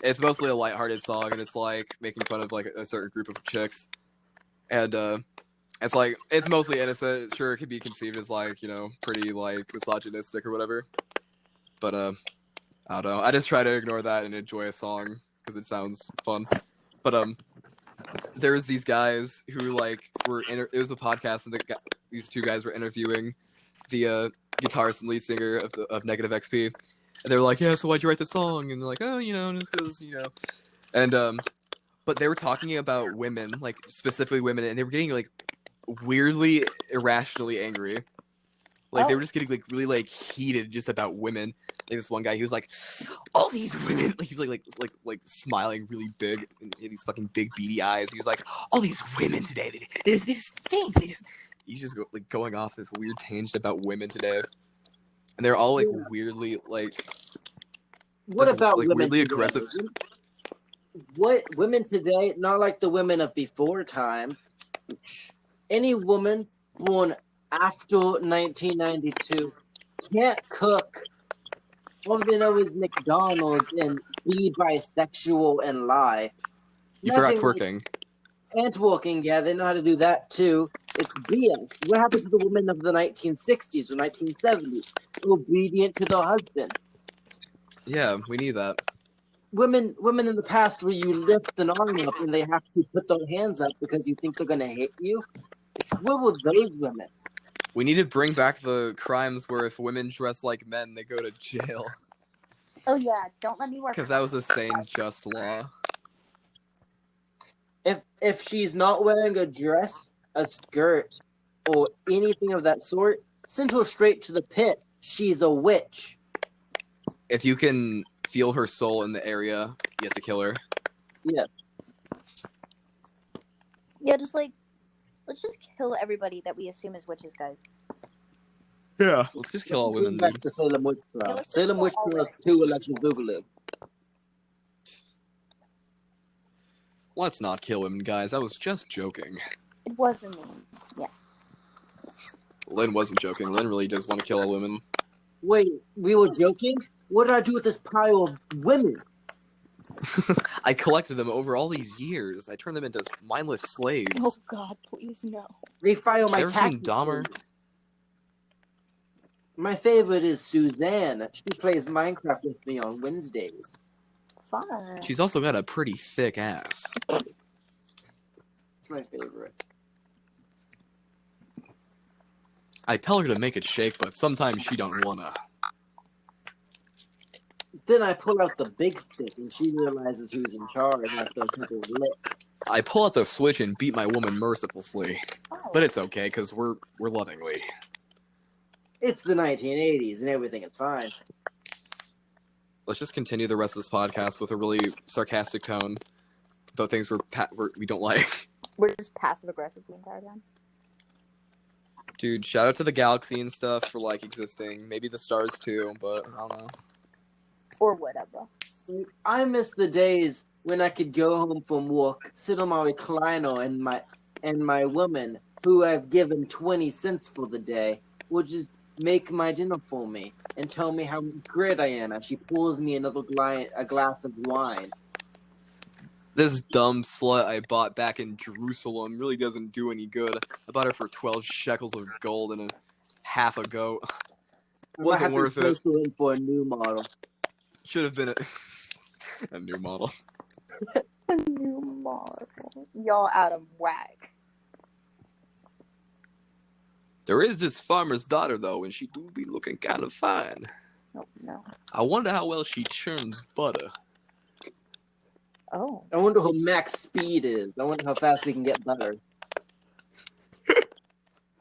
it's mostly a lighthearted song, and it's like making fun of like a certain group of chicks, and it's like, it's mostly innocent. Sure, it could be conceived as like, you know, pretty like misogynistic or whatever, but I don't know. I just try to ignore that and enjoy a song because it sounds fun. But there's these guys who like it was a podcast, and these two guys were interviewing the guitarist and lead singer of Negative XP, and they were like, yeah, so why'd you write the song? And they're like, oh, you know, just because, you know, and but they were talking about women, like specifically women, and they were getting like weirdly irrationally angry. Like, they were just getting, like, really, like, heated just about women. Like, this one guy, he was like, all these women... Like, he was, like smiling really big, and he had these fucking big, beady eyes. He was like, all these women today, they just think, He's just, like, going off this weird tangent about women today. And they're all, like, weirdly, like... What just, about like, women weirdly today? aggressive. What women today, not like the women of before time, any woman born after 1992 can't cook. All they know is McDonald's and be bisexual and lie. You forgot twerking. And twerking, yeah, they know how to do that too. It's BS. What happened to the women of the 1960s or 1970s? Obedient to the husband. Yeah, we need that. Women in the past where you lift an arm up and they have to put their hands up because you think they're going to hit you. Swivel those women. We need to bring back the crimes where if women dress like men, they go to jail. Oh yeah, don't let me work. Because that was a sane, just law. If she's not wearing a dress, a skirt, or anything of that sort, send her straight to the pit. She's a witch. If you can feel her soul in the area, you have to kill her. Yeah. Yeah, just like, let's just kill everybody that we assume is witches, guys. Yeah. Let's just kill all women, Back dude. to Salem Witch Trials. let's just Salem kill Witch all Trials women. 2 Electric Boogaloo. Let's not kill women, guys. I was just joking. It wasn't me. Yes. Lynn wasn't joking. Lynn really does want to kill all women. Wait, we were joking? What did I do with this pile of women? I collected them over all these years. I turned them into mindless slaves. Oh God, please no. They file my Ever taxes. seen Dahmer? My favorite is Suzanne. She plays Minecraft with me on Wednesdays. Fun. She's also got a pretty thick ass. It's my favorite. I tell her to make it shake, but sometimes she don't wanna. Then I pull out the big stick and she realizes who's in charge after a couple of lit. I pull out the switch and beat my woman mercilessly. Oh. But it's okay, because we're lovingly. It's the 1980s and everything is fine. Let's just continue the rest of this podcast with a really sarcastic tone about things we don't like. We're just passive aggressive the entire time. Dude, shout out to the galaxy and stuff for like existing. Maybe the stars too, but I don't know. Or whatever. I miss the days when I could go home from work, sit on my recliner, and my woman, who I've given 20 cents for the day, would just make my dinner for me and tell me how great I am as she pours me a glass of wine. This dumb slut I bought back in Jerusalem really doesn't do any good. I bought her for 12 shekels of gold and half a goat. I might Wasn't have to worth it. replace her in for a new model. Should have been a new model. A new model. Y'all out of whack. There is this farmer's daughter, though, and she do be looking kind of fine. Oh, no. I wonder how well she churns butter. Oh. I wonder what max speed is. I wonder how fast we can get butter.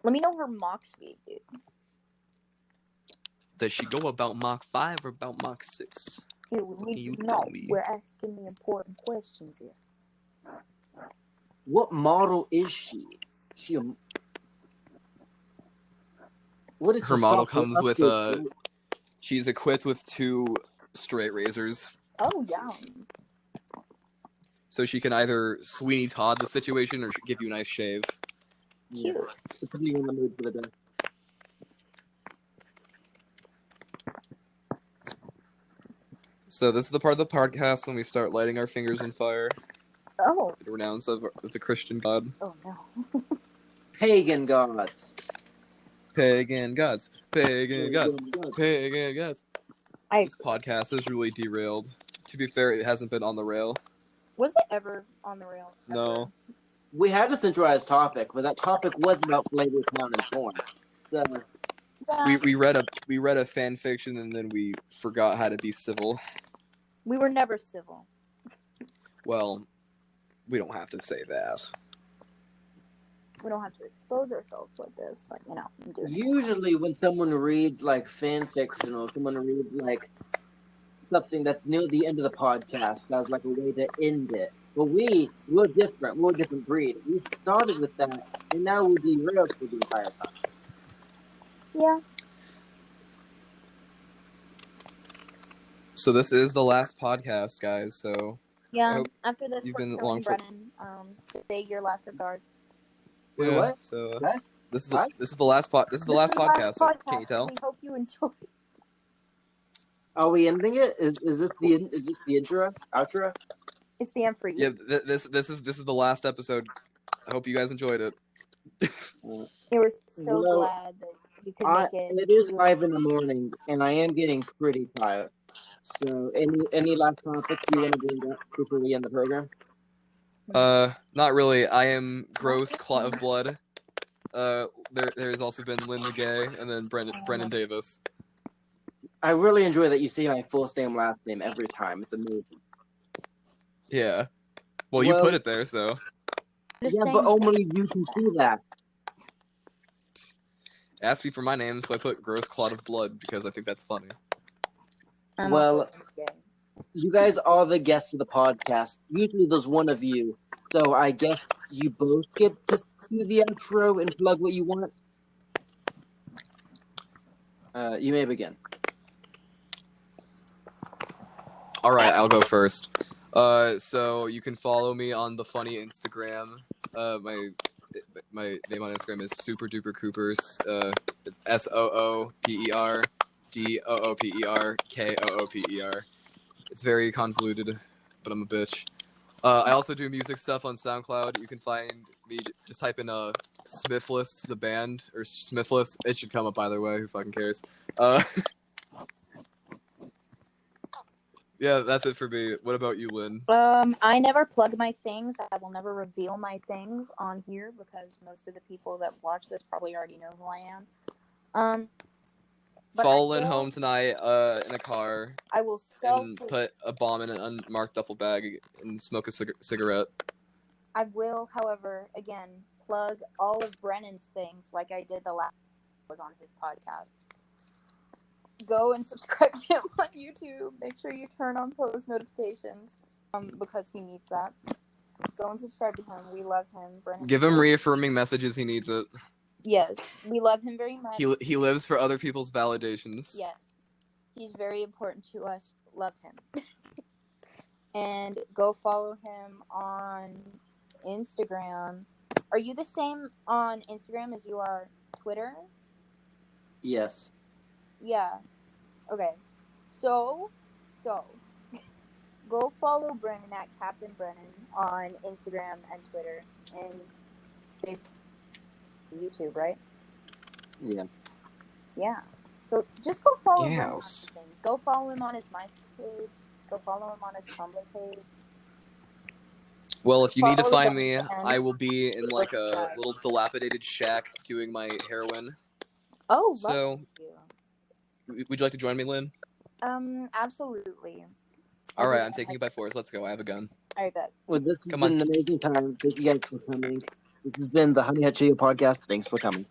Let me know her Mach speed, dude. Does she go about Mach 5 or about Mach 6? Dude, we You need to tell know. me. We're asking the important questions here. What model is she? What is Her model software comes with update? she's equipped with 2 straight razors. Oh, yum. So she can either Sweeney Todd the situation or give you a nice shave. Yeah, Cute. depending on the mood for the day. So this is the part of the podcast when we start lighting our fingers on fire. Oh. The renounce of the Christian God. Oh, no. Pagan gods. Pagan gods. Pagan gods. Pagan gods. I This podcast is really derailed. To be fair, it hasn't been on the rail. Was it ever on the rail? No. We had a centralized topic, but that topic was about flavor, clown, and porn. So, Yeah. We read a fan fiction and then we forgot how to be civil. We were never civil. Well, we don't have to say that. We don't have to expose ourselves like this, but you know, I'm doing it. usually when someone reads like fan fiction or someone reads like something that's near the end of the podcast as like a way to end it. But we're different. We're a different breed. We started with that, and now we're derailed for the entire time. Yeah. So this is the last podcast, guys. So I Yeah. hope After this, you've we're been killing along for- Brennan. Say your last regards. Wait, yeah, what? So Guys? this is What? the last podcast. This is the last Can you podcast, tell? and we hope you enjoy. Are we ending it? Is this the intro? Outro? It's the end for you. Yeah, this is the last episode. I hope you guys enjoyed it. We were so Well, glad that you could make it. It is 5 in the morning, and I am getting pretty tired. So, any last topics you want to bring up before we end the program? Not really. I am gross clot of blood. There's also been Linda Gay and then Brennan Davis. I really enjoy that you say my first name, last name every time. It's amazing. Yeah. Well, you put it there, so. Just Yeah, saying- but only you can see that. Ask me for my name, so I put gross clot of blood because I think that's funny. I'm Well, also gay. You guys are the guests of the podcast. Usually there's one of you. So I guess you both get to do the outro and plug what you want. You may begin. All right, I'll go first. So you can follow me on the funny Instagram. My name on Instagram is Super Duper Coopers. It's SOOPERDOOPERKOOPER. It's very convoluted, but I'm a bitch. I also do music stuff on SoundCloud. You can find me, just type in Smithless, the band, or Smithless. It should come up either way. Who fucking cares? Yeah, that's it for me. What about you, Lynn? I never plug my things. I will never reveal my things on here because most of the people that watch this probably already know who I am. But Follow I Lynn will- home tonight in a car I will and put a bomb in an unmarked duffel bag and smoke a cigarette. I will, however, again, plug all of Brennan's things like I did the last was on his podcast. Go and subscribe to him on YouTube. Make sure you turn on post notifications because he needs that. Go and subscribe to him. We love him. Brennan. Give him reaffirming messages. He needs it. Yes, we love him very much. He lives for other people's validations. Yes, he's very important to us. Love him. and go follow him on Instagram. Are you the same on Instagram as you are Twitter? Yes. Yeah. Okay. So, go follow Brennan at Captain Brennan on Instagram and Twitter and YouTube, right? Yeah. Yeah. So just go follow Brennan on Yes. everything. Go follow him on his MySpace page. Go follow him on his Tumblr page. Well, if you need to Follow the find me, band. I will be in like a little dilapidated shack doing my heroin. Oh, So, lovely. would you like to join me, Lynn? Absolutely. All right, I'm taking it by force. Let's go. I have a gun. I bet. Well, this has Come been on. an amazing time. Thank you guys for coming. This has been the Honey Hut Cheerio podcast. Thanks for coming.